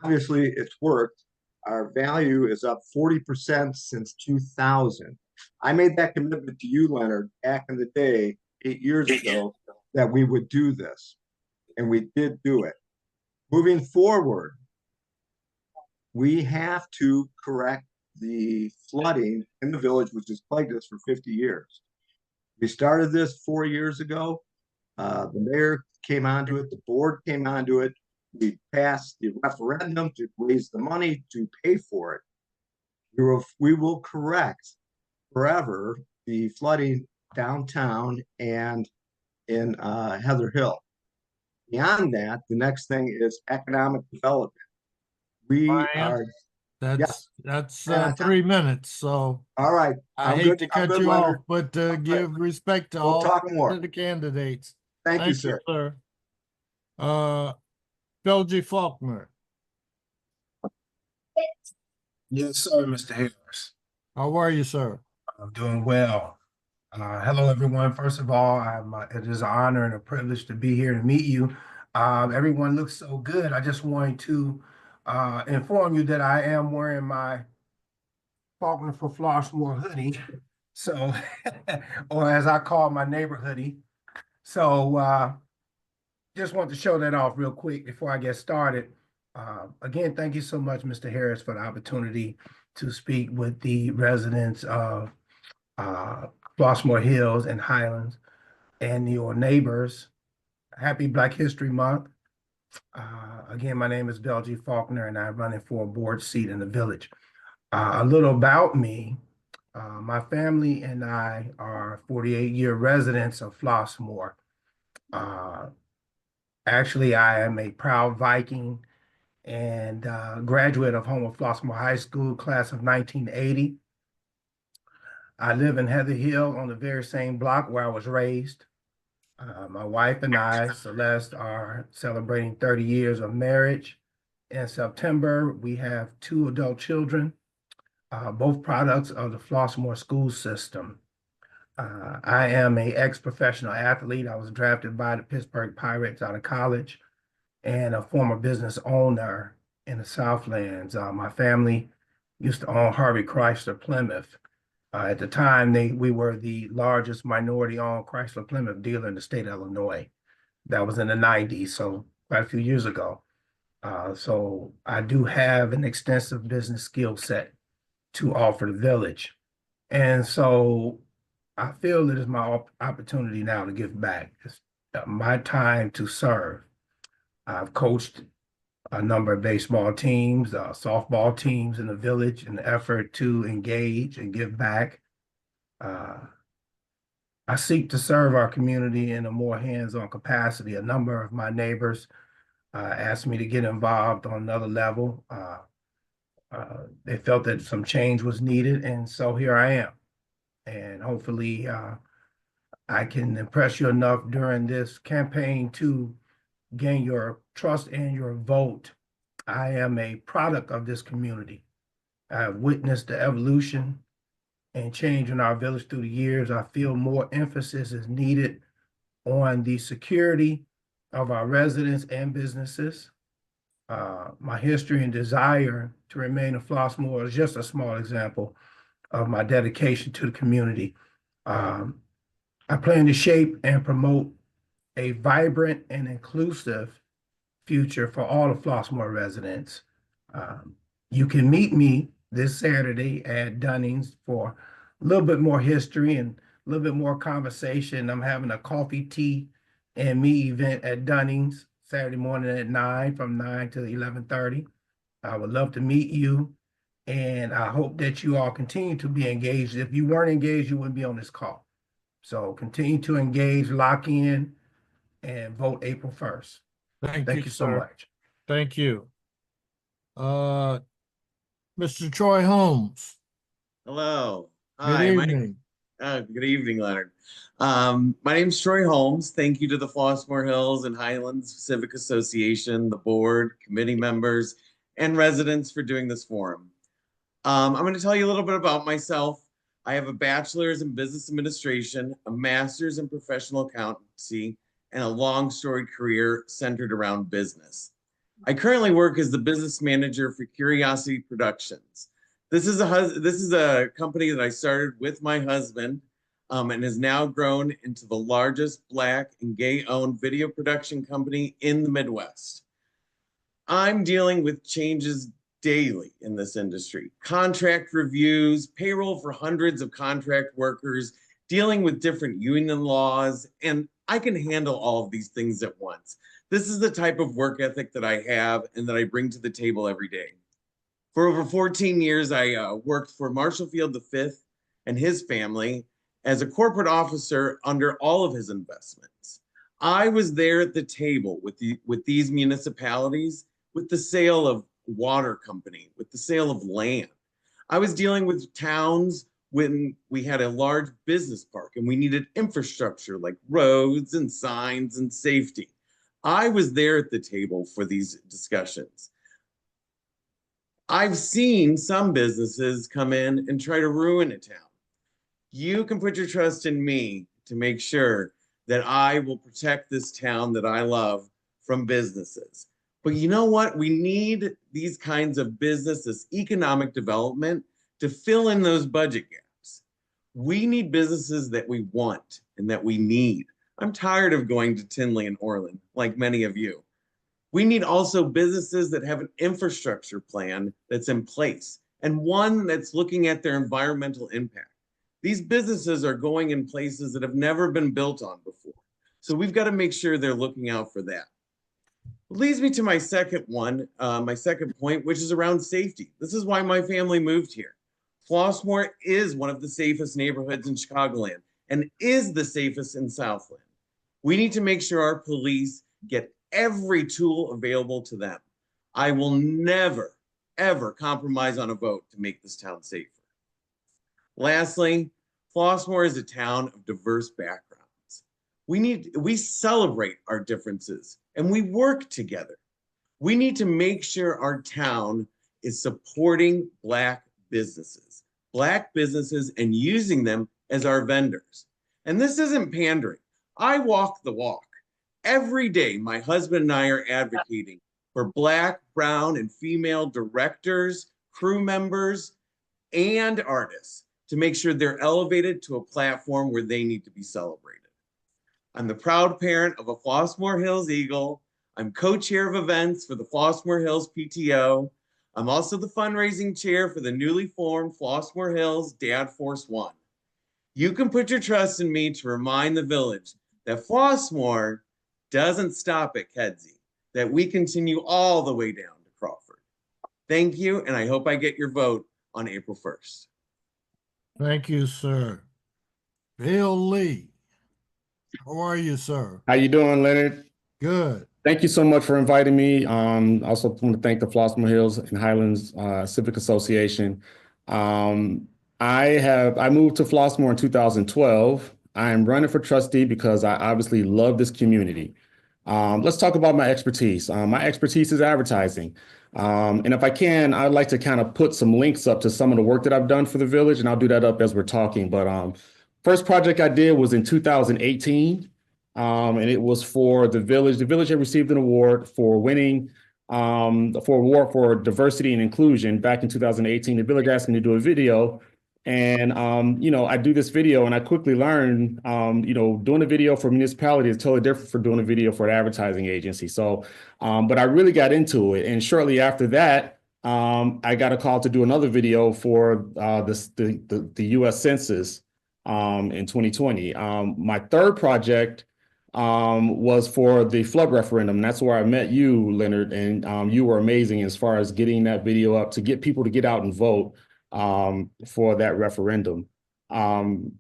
Obviously, it's worked. Our value is up 40% since 2000. I made that commitment to you, Leonard, back in the day, 8 years ago, that we would do this, and we did do it. Moving forward, we have to correct the flooding in the village, which has plagued us for 50 years. We started this 4 years ago. The mayor came onto it, the board came onto it. We passed the referendum to raise the money to pay for it. We will correct forever the flooding downtown and in Heather Hill. Beyond that, the next thing is economic development. We Brian, are That's And 3 minutes, so all right, I I'm hate good. to I'm cut good, you off, Leonard. but right. give respect to We'll all talk more. of the candidates. Thank you, Thank you, sir. sir. Belgie Faulkner, Yes, sir, Mr. Harris. how are you, sir? I'm doing well. Hello, everyone. First of all, it is an honor and a privilege to be here to meet you. Everyone looks so good. I just wanted to inform you that I am wearing my Faulkner for Flossmoor hoodie. So, or as I call my neighbor hoodie. So, just want to show that off real quick before I get started. Again, thank you so much, Mr. Harris, for the opportunity to speak with the residents of Flossmoor Hills and Highlands and your neighbors. Happy Black History Month. Again, my name is Belgie Faulkner, and I'm running for a board seat in the village. A little about me. My family and I are 48-year residents of Flossmoor. Actually, I am a proud Viking and graduate of Homer Flossmoor High School, class of 1980. I live in Heather Hill on the very same block where I was raised. My wife and I, Celeste, are celebrating 30 years of marriage. In September, we have 2 adult children, both products of the Flossmoor school system. I am an ex-professional athlete. I was drafted by the Pittsburgh Pirates out of college and a former business owner in the Southlands. My family used to own Harvey Chrysler Plymouth. At the time, we were the largest minority-owned Chrysler Plymouth dealer in the state of Illinois. That was in the 90s, so quite a few years ago. So I do have an extensive business skill set to offer the village. And so I feel it is my opportunity now to give back. It's my time to serve. I've coached a number of baseball teams, softball teams in the village in the effort to engage and give back. I seek to serve our community in a more hands-on capacity. A number of my neighbors asked me to get involved on another level. They felt that some change was needed, and so here I am. And hopefully I can impress you enough during this campaign to gain your trust and your vote. I am a product of this community. I have witnessed the evolution and change in our village through the years. I feel more emphasis is needed on the security of our residents and businesses. My history and desire to remain in Flossmoor is just a small example of my dedication to the community. I plan to shape and promote a vibrant and inclusive future for all of Flossmoor residents. You can meet me this Saturday at Dunning's for a little bit more history and a little bit more conversation. I'm having a coffee, tea, and me event at Dunning's Saturday morning at 9, from 9 to 11:30. I would love to meet you, and I hope that you all continue to be engaged. If you weren't engaged, you wouldn't be on this call. So continue to engage, lock in, and vote April 1st. Thank Thank you, you so sir. much. Thank you. Mr. Troy Holmes, Hello. good Hi. evening. Good evening, Leonard. My name's Troy Holmes. Thank you to the Flossmoor Hills and Highlands Civic Association, the board, committee members, and residents for doing this forum. I'm going to tell you a little bit about myself. I have a bachelor's in business administration, a master's in professional accountancy, and a long storied career centered around business. I currently work as the business manager for Curiosity Productions. This is a company that I started with my husband and has now grown into the largest Black and gay-owned video production company in the Midwest. I'm dealing with changes daily in this industry. Contract reviews, payroll for hundreds of contract workers, dealing with different union laws, and I can handle all of these things at once. This is the type of work ethic that I have and that I bring to the table every day. For over 14 years, I worked for Marshall Field V and his family as a corporate officer under all of his investments. I was there at the table with these municipalities with the sale of water company, with the sale of land. I was dealing with towns when we had a large business park and we needed infrastructure like roads and signs and safety. I was there at the table for these discussions. I've seen some businesses come in and try to ruin a town. You can put your trust in me to make sure that I will protect this town that I love from businesses. But you know what? We need these kinds of business, this economic development, to fill in those budget gaps. We need businesses that we want and that we need. I'm tired of going to Tinley and Orland, like many of you. We need also businesses that have an infrastructure plan that's in place and one that's looking at their environmental impact. These businesses are going in places that have never been built on before. So we've got to make sure they're looking out for that. Leads me to my second point, which is around safety. This is why my family moved here. Flossmoor is one of the safest neighborhoods in Chicagoland and is the safest in Southland. We need to make sure our police get every tool available to them. I will never, ever compromise on a vote to make this town safer. Lastly, Flossmoor is a town of diverse backgrounds. We celebrate our differences and we work together. We need to make sure our town is supporting Black businesses and using them as our vendors. And this isn't pandering. I walk the walk. Every day, my husband and I are advocating for Black, brown, and female directors, crew members, and artists to make sure they're elevated to a platform where they need to be celebrated. I'm the proud parent of a Flossmoor Hills Eagle. I'm co-chair of events for the Flossmoor Hills PTO. I'm also the fundraising chair for the newly formed Flossmoor Hills Dad Force One. You can put your trust in me to remind the village that Flossmoor doesn't stop at Kedzie, that we continue all the way down to Crawford. Thank you, and I hope I get your vote on April 1st. Thank you, sir. Bill Lee. How are you, sir? How you doing, Leonard? Good. Thank you so much for inviting me. Also want to thank the Flossmoor Hills and Highlands Civic Association. I moved to Flossmoor in 2012. I am running for trustee because I obviously love this community. Let's talk about my expertise. My expertise is advertising. And if I can, I'd like to kind of put some links up to some of the work that I've done for the village, and I'll do that up as we're talking. But first project I did was in 2018, and it was for the village. The village had received an award for winning award for diversity and inclusion back in 2018. The village asked me to do a video. And, I do this video and I quickly learned, doing a video for a municipality is totally different from doing a video for an advertising agency. So, but I really got into it. And shortly after that, I got a call to do another video for the US Census in 2020. My third project was for the flood referendum. And that's where I met you, Leonard, and you were amazing as far as getting that video up to get people to get out and vote for that referendum. The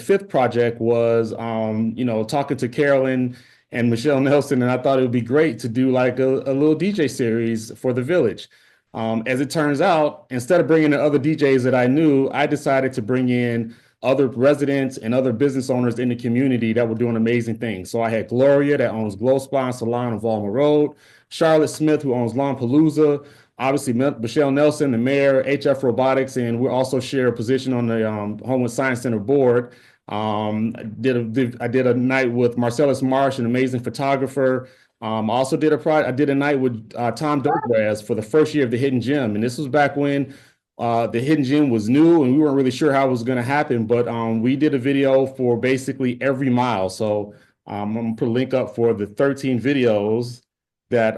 fifth project was, talking to Carolyn and Michelle Nelson, and I thought it would be great to do like a little DJ series for the village. As it turns out, instead of bringing in other DJs that I knew, I decided to bring in other residents and other business owners in the community that were doing amazing things. So I had Gloria that owns Glow Spa and Salon on Volma Road, Charlotte Smith who owns Lawn Palooza, obviously Michelle Nelson, the mayor, HF Robotics, and we also share a position on the Homewood Science Center board. I did a night with Marcellus Marsh, an amazing photographer. I also did a night with Tom Dobraz for the first year of the Hidden Gem, and this was back when the Hidden Gem was new and we weren't really sure how it was going to happen, but we did a video for basically every mile. So I'm going to put a link up for the 13 videos that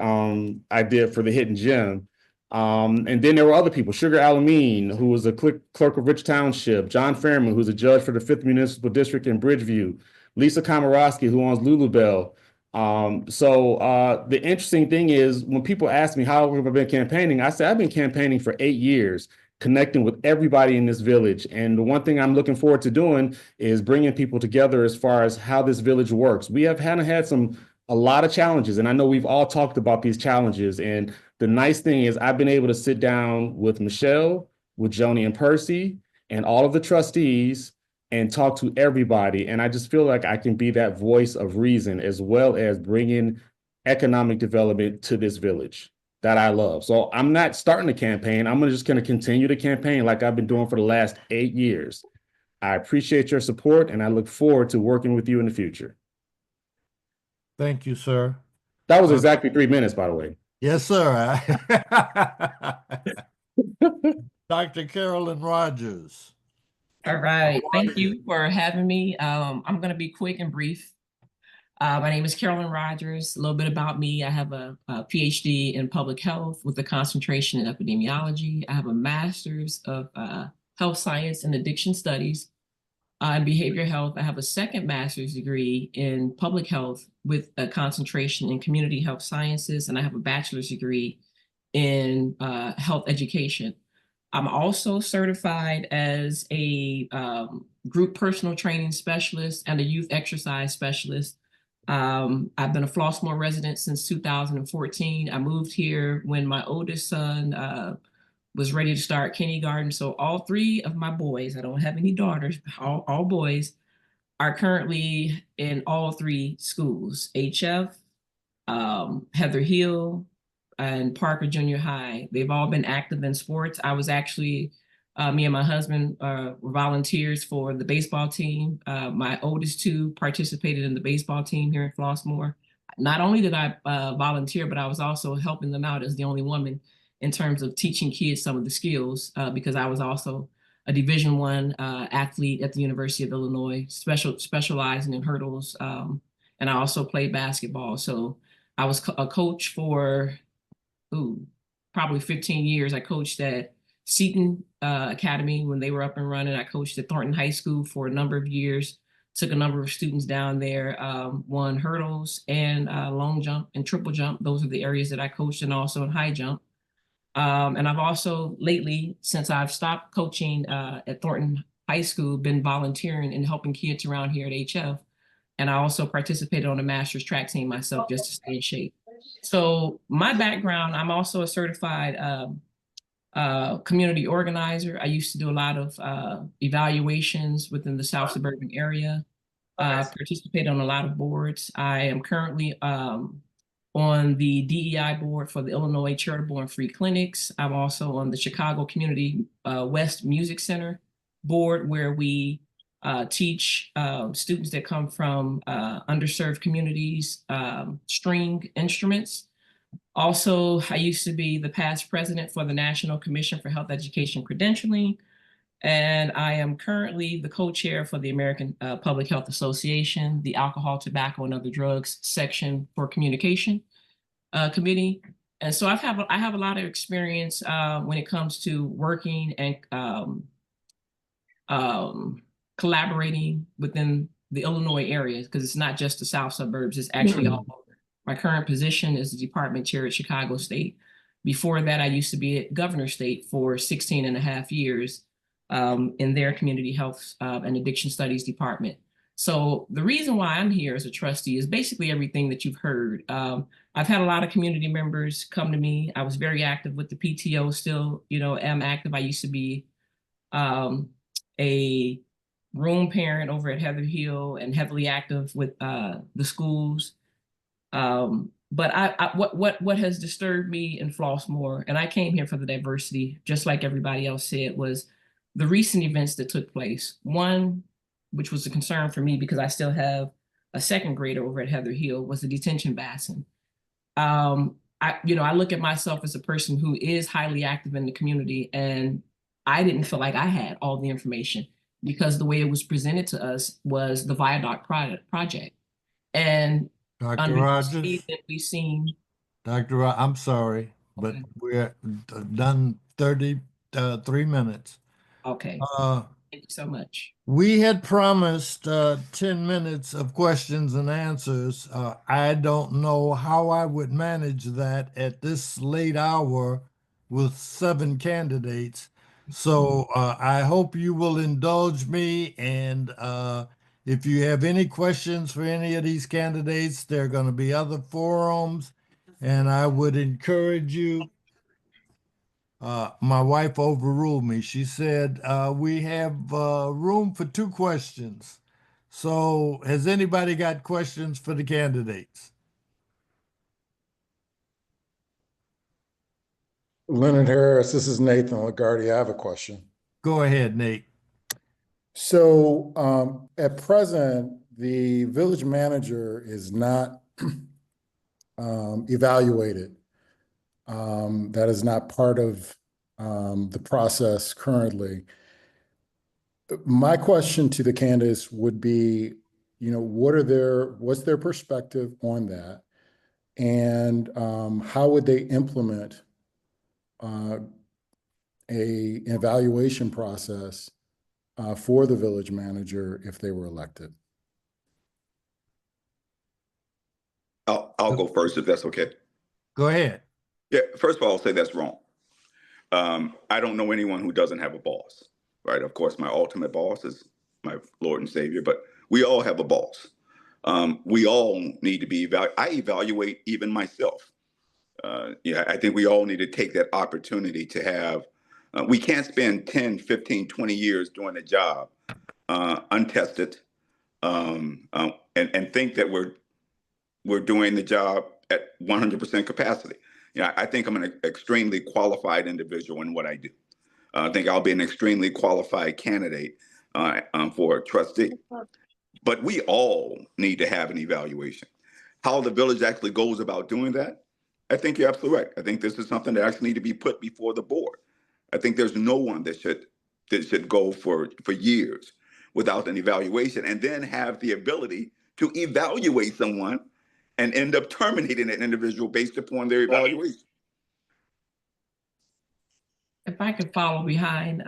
I did for the Hidden Gem. And then there were other people, Sugar Alameen, who was a clerk of Rich Township, John Fairman, who's a judge for the 5th Municipal District in Bridgeview, Lisa Komorowski, who owns Lulubelle. The interesting thing is when people ask me how have I been campaigning, I say I've been campaigning for 8 years, connecting with everybody in this village. And the one thing I'm looking forward to doing is bringing people together as far as how this village works. We have had some a lot of challenges. And I know we've all talked about these challenges. And the nice thing is I've been able to sit down with Michelle, with Joni and Percy, and all of the trustees and talk to everybody. And I just feel like I can be that voice of reason as well as bringing economic development to this village that I love. So I'm not starting a campaign. I'm just going to continue the campaign like I've been doing for the last 8 years. I appreciate your support and I look forward to working with you in the future. Thank you, sir. That was exactly 3 minutes, by the way. Yes, sir. Dr. Carolyn Rogers. All right, thank you for having me. I'm going to be quick and brief. My name is Carolyn Rogers. A little bit about me. I have a PhD in public health with a concentration in epidemiology. I have a master's of health science and addiction studies and behavioral health. I have a second master's degree in public health with a concentration in community health sciences, and I have a bachelor's degree in health education. I'm also certified as a group personal training specialist and a youth exercise specialist. I've been a Flossmoor resident since 2014. I moved here when my oldest son was ready to start kindergarten. So all 3 of my boys, I don't have any daughters, all boys are currently in all 3 schools, HF, Heather Hill, and Parker Junior High. They've all been active in sports. I was actually, me and my husband were volunteers for the baseball team. My oldest 2 participated in the baseball team here in Flossmoor. Not only did I volunteer, but I was also helping them out as the only woman in terms of teaching kids some of the skills because I was also a Division I athlete at the University of Illinois, specializing in hurdles. And I also played basketball. So I was a coach for probably 15 years. I coached at Seton Academy when they were up and running. I coached at Thornton High School for a number of years, took a number of students down there, won hurdles and long jump and triple jump. Those are the areas that I coached, and also in high jump. And I've also lately, since I've stopped coaching at Thornton High School, been volunteering and helping kids around here at HF. And I also participated on a master's track team myself just to stay in shape. So my background, I'm also a certified community organizer. I used to do a lot of evaluations within the South suburban area, participated on a lot of boards. I am currently on the DEI board for the Illinois Charitable and Free Clinics. I'm also on the Chicago Community West Music Center board, where we teach students that come from underserved communities string instruments. Also, I used to be the past president for the National Commission for Health Education Credentialing, and I am currently the co-chair for the American Public Health Association, the Alcohol, Tobacco, and Other Drugs section for communication committee. And so I have a lot of experience when it comes to working and collaborating within the Illinois area, because it's not just the South suburbs, it's actually all over. My current position is the department chair at Chicago State. Before that, I used to be at Governor State for 16 and a half years in their community health and addiction studies department. So the reason why I'm here as a trustee is basically everything that you've heard. I've had a lot of community members come to me. I was very active with the PTO, still, am active. I used to be a room parent over at Heather Hill and heavily active with the schools. But what has disturbed me in Flossmoor, and I came here for the diversity, just like everybody else said, was the recent events that took place. One, which was a concern for me because I still have a second grader over at Heather Hill, was the detention basin. I look at myself as a person who is highly active in the community, and I didn't feel like I had all the information because the way it was presented to us was the Viaduct project. And Dr. Rogers, we've seen. Dr. I'm sorry, but we're done 33 minutes. Okay. Thank you so much. We had promised 10 minutes of questions and answers. I don't know how I would manage that at this late hour with 7 candidates. So I hope you will indulge me and If you have any questions for any of these candidates, there are going to be other forums, and I would encourage you. My wife overruled me. She said, we have room for 2 questions. So has anybody got questions for the candidates? Leonard Harris, this is Nathan Lagarde. I have a question. Go ahead, Nate. So at present, the village manager is not evaluated. That is not part of the process currently. My question to the candidates would be, what's their perspective on that? And how would they implement an evaluation process for the village manager if they were elected? I'll go first if that's okay. Go ahead. Yeah, first of all, I'll say that's wrong. I don't know anyone who doesn't have a boss, right? Of course, my ultimate boss is my Lord and Savior, but we all have a boss. We all need to be I evaluate even myself. I think we all need to take that opportunity to have, we can't spend 10, 15, 20 years doing a job untested and think that we're doing the job at 100% capacity. I think I'm an extremely qualified individual in what I do. I think I'll be an extremely qualified candidate for a trustee. But we all need to have an evaluation. How the village actually goes about doing that, I think you're absolutely right. I think this is something that actually need to be put before the board. I think there's no one that should go for years without an evaluation and then have the ability to evaluate someone and end up terminating an individual based upon their evaluation. If I could follow behind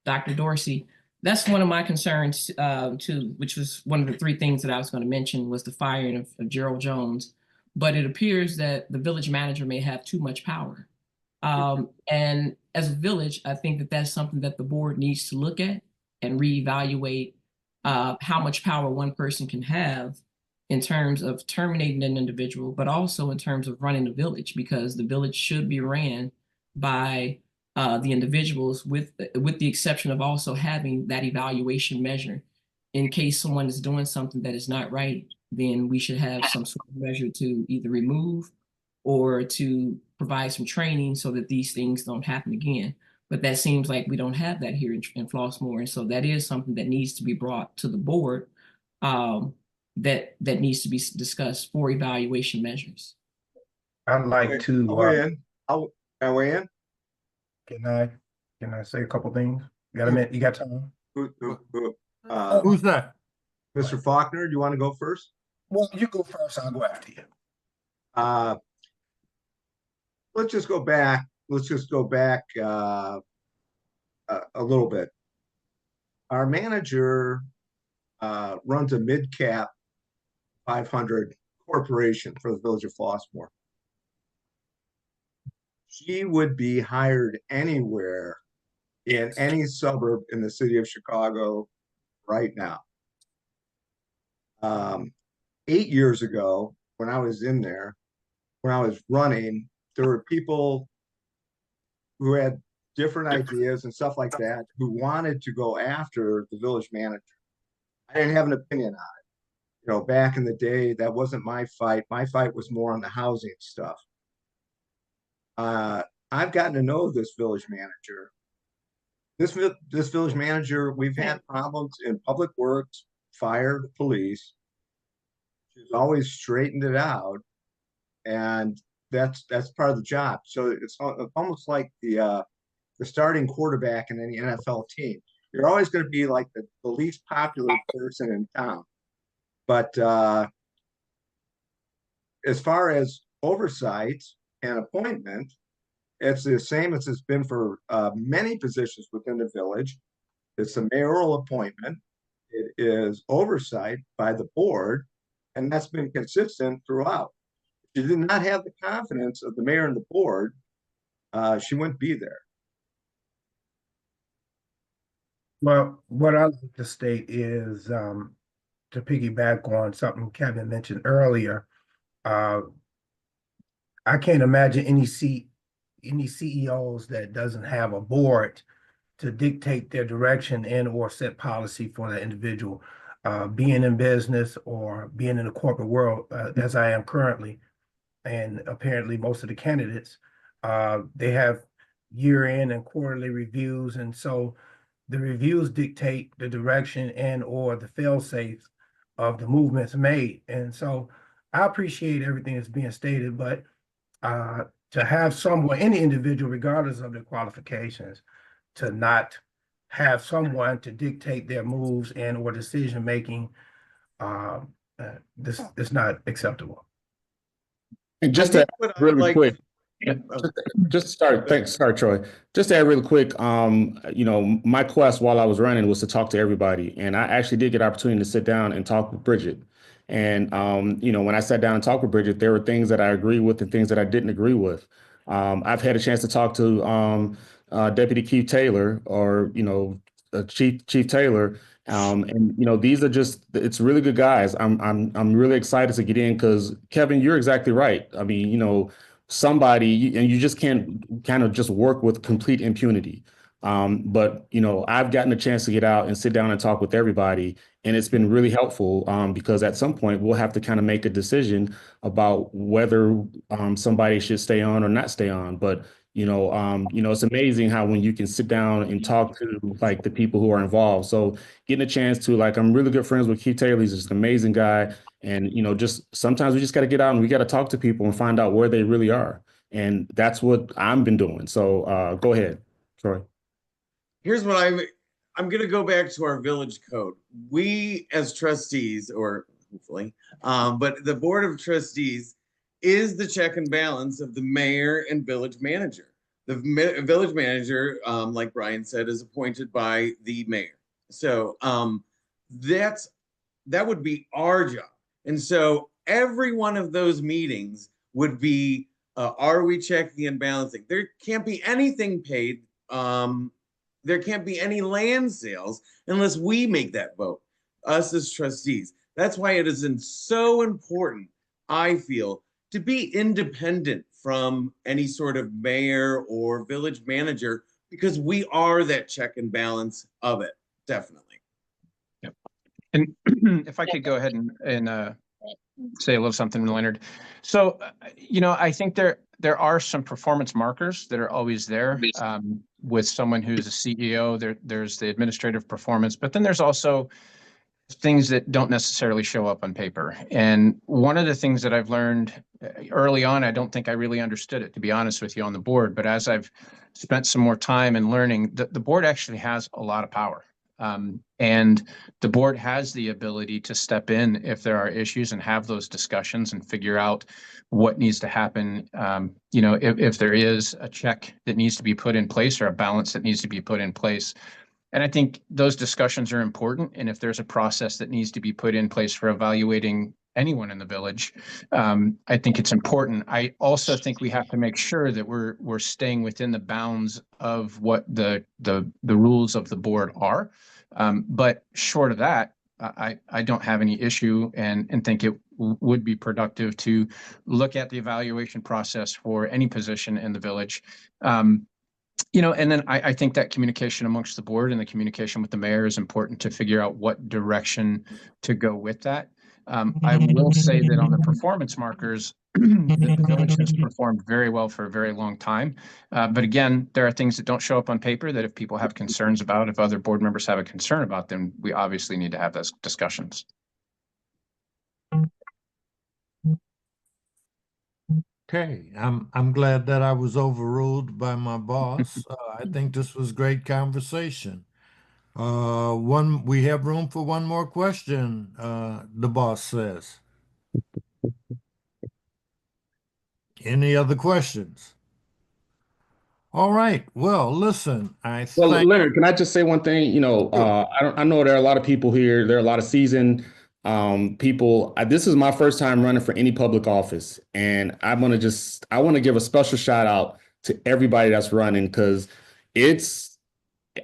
Dr. Dorsey, that's one of my concerns too, which was one of the 3 things that I was going to mention was the firing of Gerald Jones. But it appears that the village manager may have too much power. And as a village, I think that that's something that the board needs to look at and reevaluate how much power one person can have in terms of terminating an individual, but also in terms of running the village, because the village should be ran by the individuals with the exception of also having that evaluation measure. In case someone is doing something that is not right, then we should have some sort of measure to either remove or to provide some training so that these things don't happen again. But that seems like we don't have that here in Flossmoor. And so that is something that needs to be brought to the board that needs to be discussed for evaluation measures. I'd like to I'll weigh in. Can I say a couple things? You got a minute? You got time? Who's that? Mr. Faulkner, do you want to go first? Well, you go first. I'll go after you. Let's just go back. A little bit. Our manager runs a mid-cap 500 corporation for the village of Flossmoor. She would be hired anywhere in any suburb in the city of Chicago right now. 8 years ago, when I was in there, when I was running, there were people who had different ideas and stuff like that who wanted to go after the village manager. I didn't have an opinion on it. Back in the day, that wasn't my fight. My fight was more on the housing stuff. I've gotten to know this village manager. This village manager, we've had problems in public works, fire, police. She's always straightened it out, and that's part of the job. So it's almost like the starting quarterback in any NFL team. You're always going to be like the least popular person in town. But as far as oversight and appointment, it's the same as it's been for many positions within the village. It's a mayoral appointment. It is oversight by the board, and that's been consistent throughout. If she did not have the confidence of the mayor and the board, she wouldn't be there. Well, what I like to state is to piggyback on something Kevin mentioned earlier. Uh, I can't imagine any CEOs that doesn't have a board to dictate their direction and or set policy for that individual. Being in business or being in the corporate world, as I am currently, and apparently most of the candidates, they have year-end and quarterly reviews, and so the reviews dictate the direction and or the fail-safes of the movements made. And so I appreciate everything that's being stated, but to have someone, any individual, regardless of their qualifications, to not have someone to dictate their moves and or decision making, this is not acceptable. And I just to think add what I really like. quick, Oh, just start. Thanks. Sorry, Troy. Just to add really quick, my quest while I was running was to talk to everybody, and I actually did get an opportunity to sit down and talk with Bridget. And when I sat down and talked with Bridget, there were things that I agree with and things that I didn't agree with. I've had a chance to talk to Deputy Keith Taylor, or Chief Taylor, and these are it's really good guys. I'm really excited to get in because Kevin, you're exactly right. I mean, somebody, and you just can't kind of just work with complete impunity. But I've gotten a chance to get out and sit down and talk with everybody, and it's been really helpful because at some point we'll have to kind of make a decision about whether somebody should stay on or not stay on. But it's amazing how when you can sit down and talk to like the people who are involved. So getting a chance to I'm really good friends with Keith Taylor. He's just an amazing guy. And just sometimes we just got to get out and we got to talk to people and find out where they really are. And that's what I've been doing. So go ahead, Troy. Here's what I'm going to go back to our village code. We as trustees, or hopefully, but the board of trustees is the check and balance of the mayor and village manager. The village manager, like Brian said, is appointed by the mayor. So that would be our job. And so every one of those meetings would be, are we checking and balancing? There can't be anything paid. There can't be any land sales unless we make that vote, us as trustees. That's why it is so important, I feel, to be independent from any sort of mayor or village manager, because we are that check and balance of it, definitely. Yep. And if I could go ahead and say a little something, Leonard. So, I think there are some performance markers that are always there with someone who's a CEO. There's the administrative performance, but then there's also things that don't necessarily show up on paper. And one of the things that I've learned early on, I don't think I really understood it, to be honest with you, on the board. But as I've spent some more time and learning, the board actually has a lot of power. And the board has the ability to step in if there are issues and have those discussions and figure out what needs to happen. If there is a check that needs to be put in place or a balance that needs to be put in place. And I think those discussions are important. And if there's a process that needs to be put in place for evaluating anyone in the village, I think it's important. I also think we have to make sure that we're staying within the bounds of what the rules of the board are. But short of that, I don't have any issue and think it would be productive to look at the evaluation process for any position in the village. And then I think that communication amongst the board and the communication with the mayor is important to figure out what direction to go with that. I will say that on the performance markers, the village has performed very well for a very long time. But again, there are things that don't show up on paper that if people have concerns about, if other board members have a concern about them, we obviously need to have those discussions. Okay, I'm glad that I was overruled by my boss. I think this was great conversation. We have room for one more question, the boss says. Any other questions? All right. Well, listen, Well, Leonard, can I just say one thing? I know there are a lot of people here. There are a lot of seasoned people. This is my first time running for any public office, and I want to give a special shout out to everybody that's running, because it's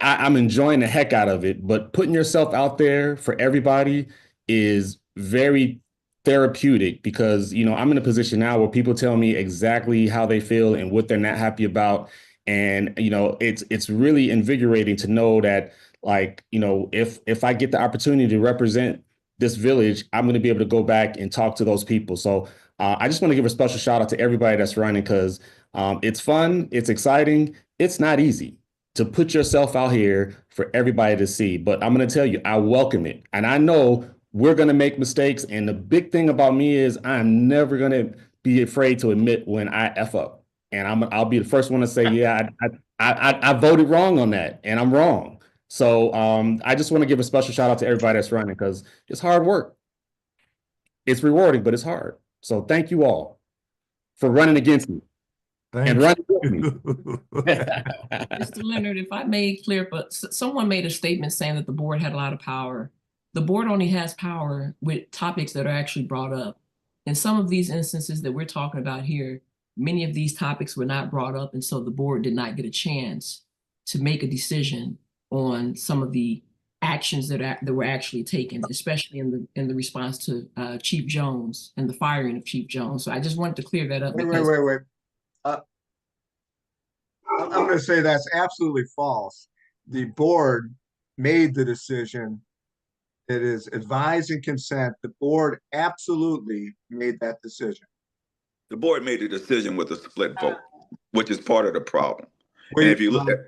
I'm enjoying the heck out of it, but putting yourself out there for everybody is very therapeutic because, you know, I'm in a position now where people tell me exactly how they feel and what they're not happy about. And, you know, it's really invigorating to know that, like, you know, if I get the opportunity to represent this village, I'm going to be able to go back and talk to those people. So I just want to give a special shout out to everybody that's running because it's fun, it's exciting, it's not easy to put yourself out here for everybody to see. But I'm going to tell you, I welcome it. And I know we're going to make mistakes. And the big thing about me is I'm never going to be afraid to admit when I F up. And I'll be the first one to say, yeah, I voted wrong on that and I'm wrong. So I just want to give a special shout out to everybody that's running because it's hard work. It's rewarding, but it's hard. So thank you all for running against me. And running with me. Mr. Leonard, if I made clear, but someone made a statement saying that the board had a lot of power. The board only has power with topics that are actually brought up. In some of these instances that we're talking about here, many of these topics were not brought up, and so the board did not get a chance to make a decision on some of the actions that were actually taken, especially in the response to Chief Jones and the firing of Chief Jones. So I just wanted to clear that up. Wait. I'm going to say that's absolutely false. The board made the decision. It is advised and consent. The board absolutely made that decision. The board made a decision with a split vote, which is part of the problem. And if you look at,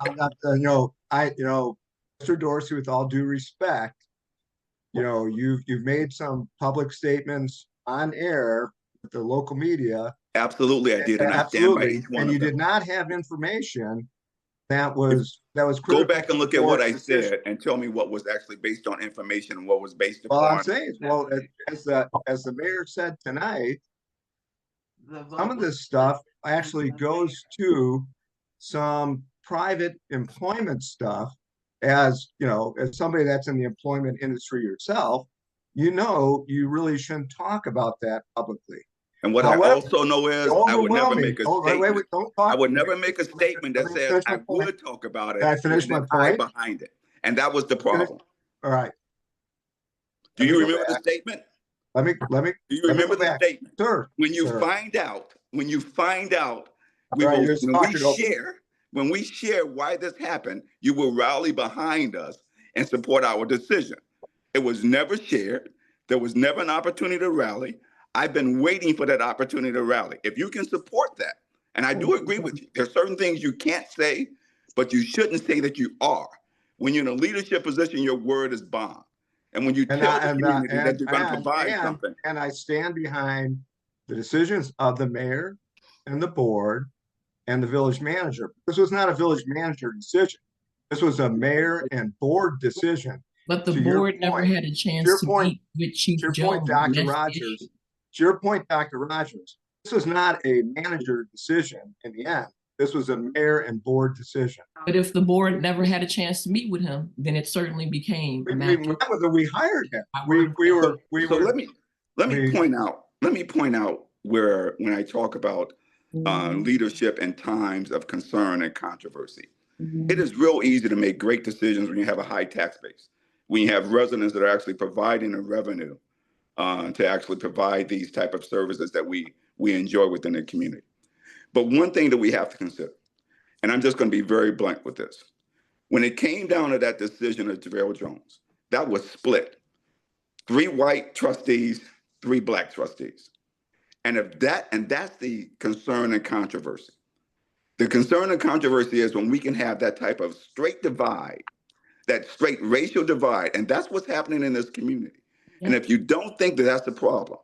Mr. Dorsey, with all due respect, you know, you've made some public statements on air with the local media. Absolutely, I did, and I stand by each one and of you them. did not have information that was Go back and look at what I said and tell me what was actually based on information and what was based upon. Well, I'm saying, as the mayor said tonight, some of this stuff actually goes to some private employment stuff. As you know, as somebody that's in the employment industry yourself, you know, you really shouldn't talk about that publicly. And what I also know is I would never make a statement. Don't talk. I would never make a statement that says I would talk about it. Can I finish my point? Behind it, and that was the problem. All right. Do you remember the statement? Let me. Do you remember the statement? Sure. When you find out, when we share why this happened, you will rally behind us and support our decision. It was never shared. There was never an opportunity to rally. I've been waiting for that opportunity to rally. If you can support that, and I do agree with you, there's certain things you can't say, but you shouldn't say that you are. When you're in a leadership position, your word is bond. And when you tell the community that you're going to provide something. And I stand behind the decisions of the mayor and the board and the village manager. This was not a village manager decision. This was a mayor and board decision. But the board never had a chance to meet with Chief Jones. To your point, Dr. Rogers, this was not a manager decision in the end. This was a mayor and board decision. But if the board never had a chance to meet with him, then it certainly became a matter. We hired him. So let me point out where when I talk about leadership in times of concern and controversy, it is real easy to make great decisions when you have a high tax base, when you have residents that are actually providing a revenue to actually provide these type of services that we enjoy within the community. But one thing that we have to consider, and I'm just going to be very blunt with this, when it came down to that decision of JaVale Jones, that was split. 3 white trustees, 3 black trustees. And that's the concern and controversy. The concern and controversy is when we can have that type of straight divide, that straight racial divide, and that's what's happening in this community. Yeah. And if you don't think that that's a problem,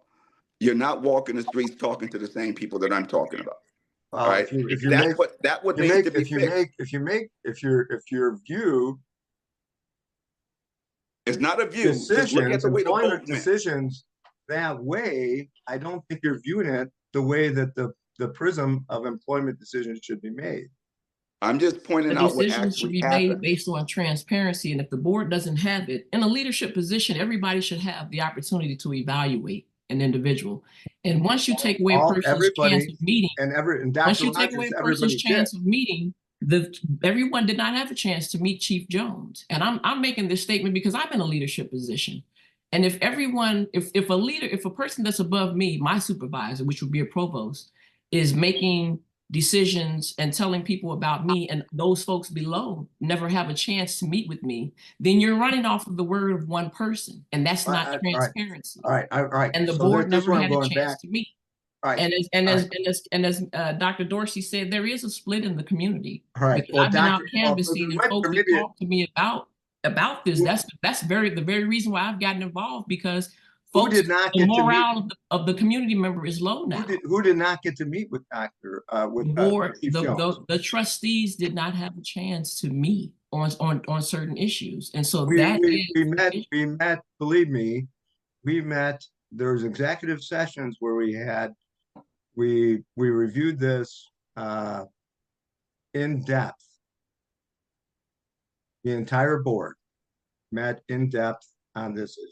you're not walking the streets talking to the same people that I'm talking about. All right. If your view, it's not a view. Employment decisions that way, I don't think you're viewing it the way that the prism of employment decisions should be made. I'm just pointing out what decisions should be made based on transparency, and if the board doesn't have it in a leadership position, everybody should have the opportunity to evaluate an individual. And once you take away a person's chance of meeting, everyone did not have a chance to meet Chief Jones. And I'm making this statement because I'm in a leadership position. And if a person that's above me, my supervisor, which would be a provost, is making decisions and telling people about me, and those folks below never have a chance to meet with me, then you're running off of the word of one person. And that's not transparency. All right. And the So board this is never where I'm had a going chance back. to meet. Right. And as Dr. Dorsey said, there is a split in the community. All right. Because I've been out canvassing and folks that talk to me about this. That's the very reason why I've gotten involved, because folks, the morale of the community member is low now. Who did not get to meet with The trustees did not have a chance to meet on certain issues, and so we met. Believe me, we met. There's executive sessions where we reviewed this in depth. The entire board met in depth on this issue.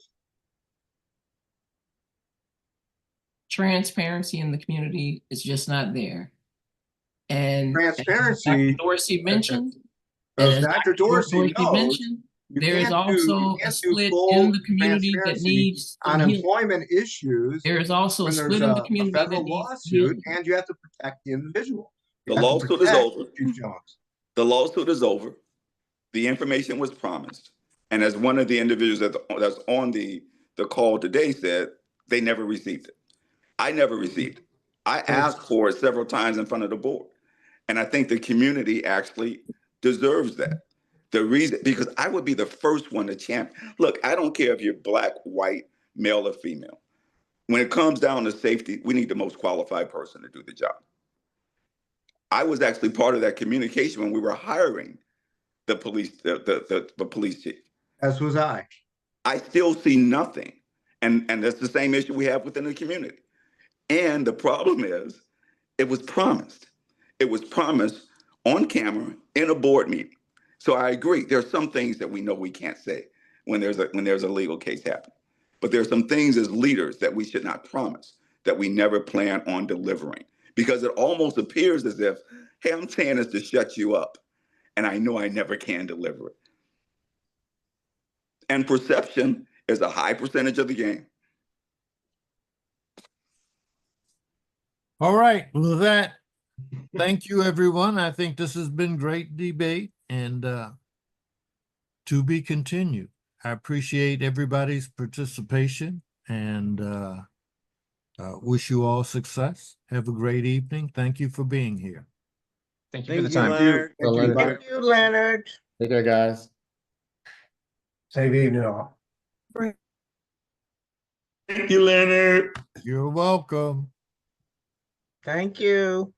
Transparency in the community is just not there. And transparency, as Dr. Dorsey mentioned, as Dr. Dorsey knows, there is also a split in the community that needs on employment issues. There is also a split in the community that needs lawsuit, and you have to protect the individual. The lawsuit is over. The lawsuit is over. The information was promised, and as one of the individuals that's on the call today said, they never received it. I never received it. I asked for it several times in front of the board, and I think the community actually deserves that. The reason, because I would be the first one to champion. Look, I don't care if you're black, white, male, or female. When it comes down to safety, we need the most qualified person to do the job. I was actually part of that communication when we were hiring the police, the police chief. As was I. I still see nothing. And that's the same issue we have within the community. And the problem is, it was promised. It was promised on camera in a board meeting. So I agree. There are some things that we know we can't say when there's a legal case happening. But there are some things as leaders that we should not promise, that we never plan on delivering. Because it almost appears as if, hey, I'm saying this to shut you up, and I know I never can deliver it. And perception is a high percentage of the game. All right, with that, thank you, everyone. I think this has been great debate, and to be continued. I appreciate everybody's participation, and wish you all success. Have a great evening. Thank you for being here. Thank you for the time. Thank you, Leonard. Take care, guys. Same evening all. Thank you, Leonard. You're welcome. Thank you.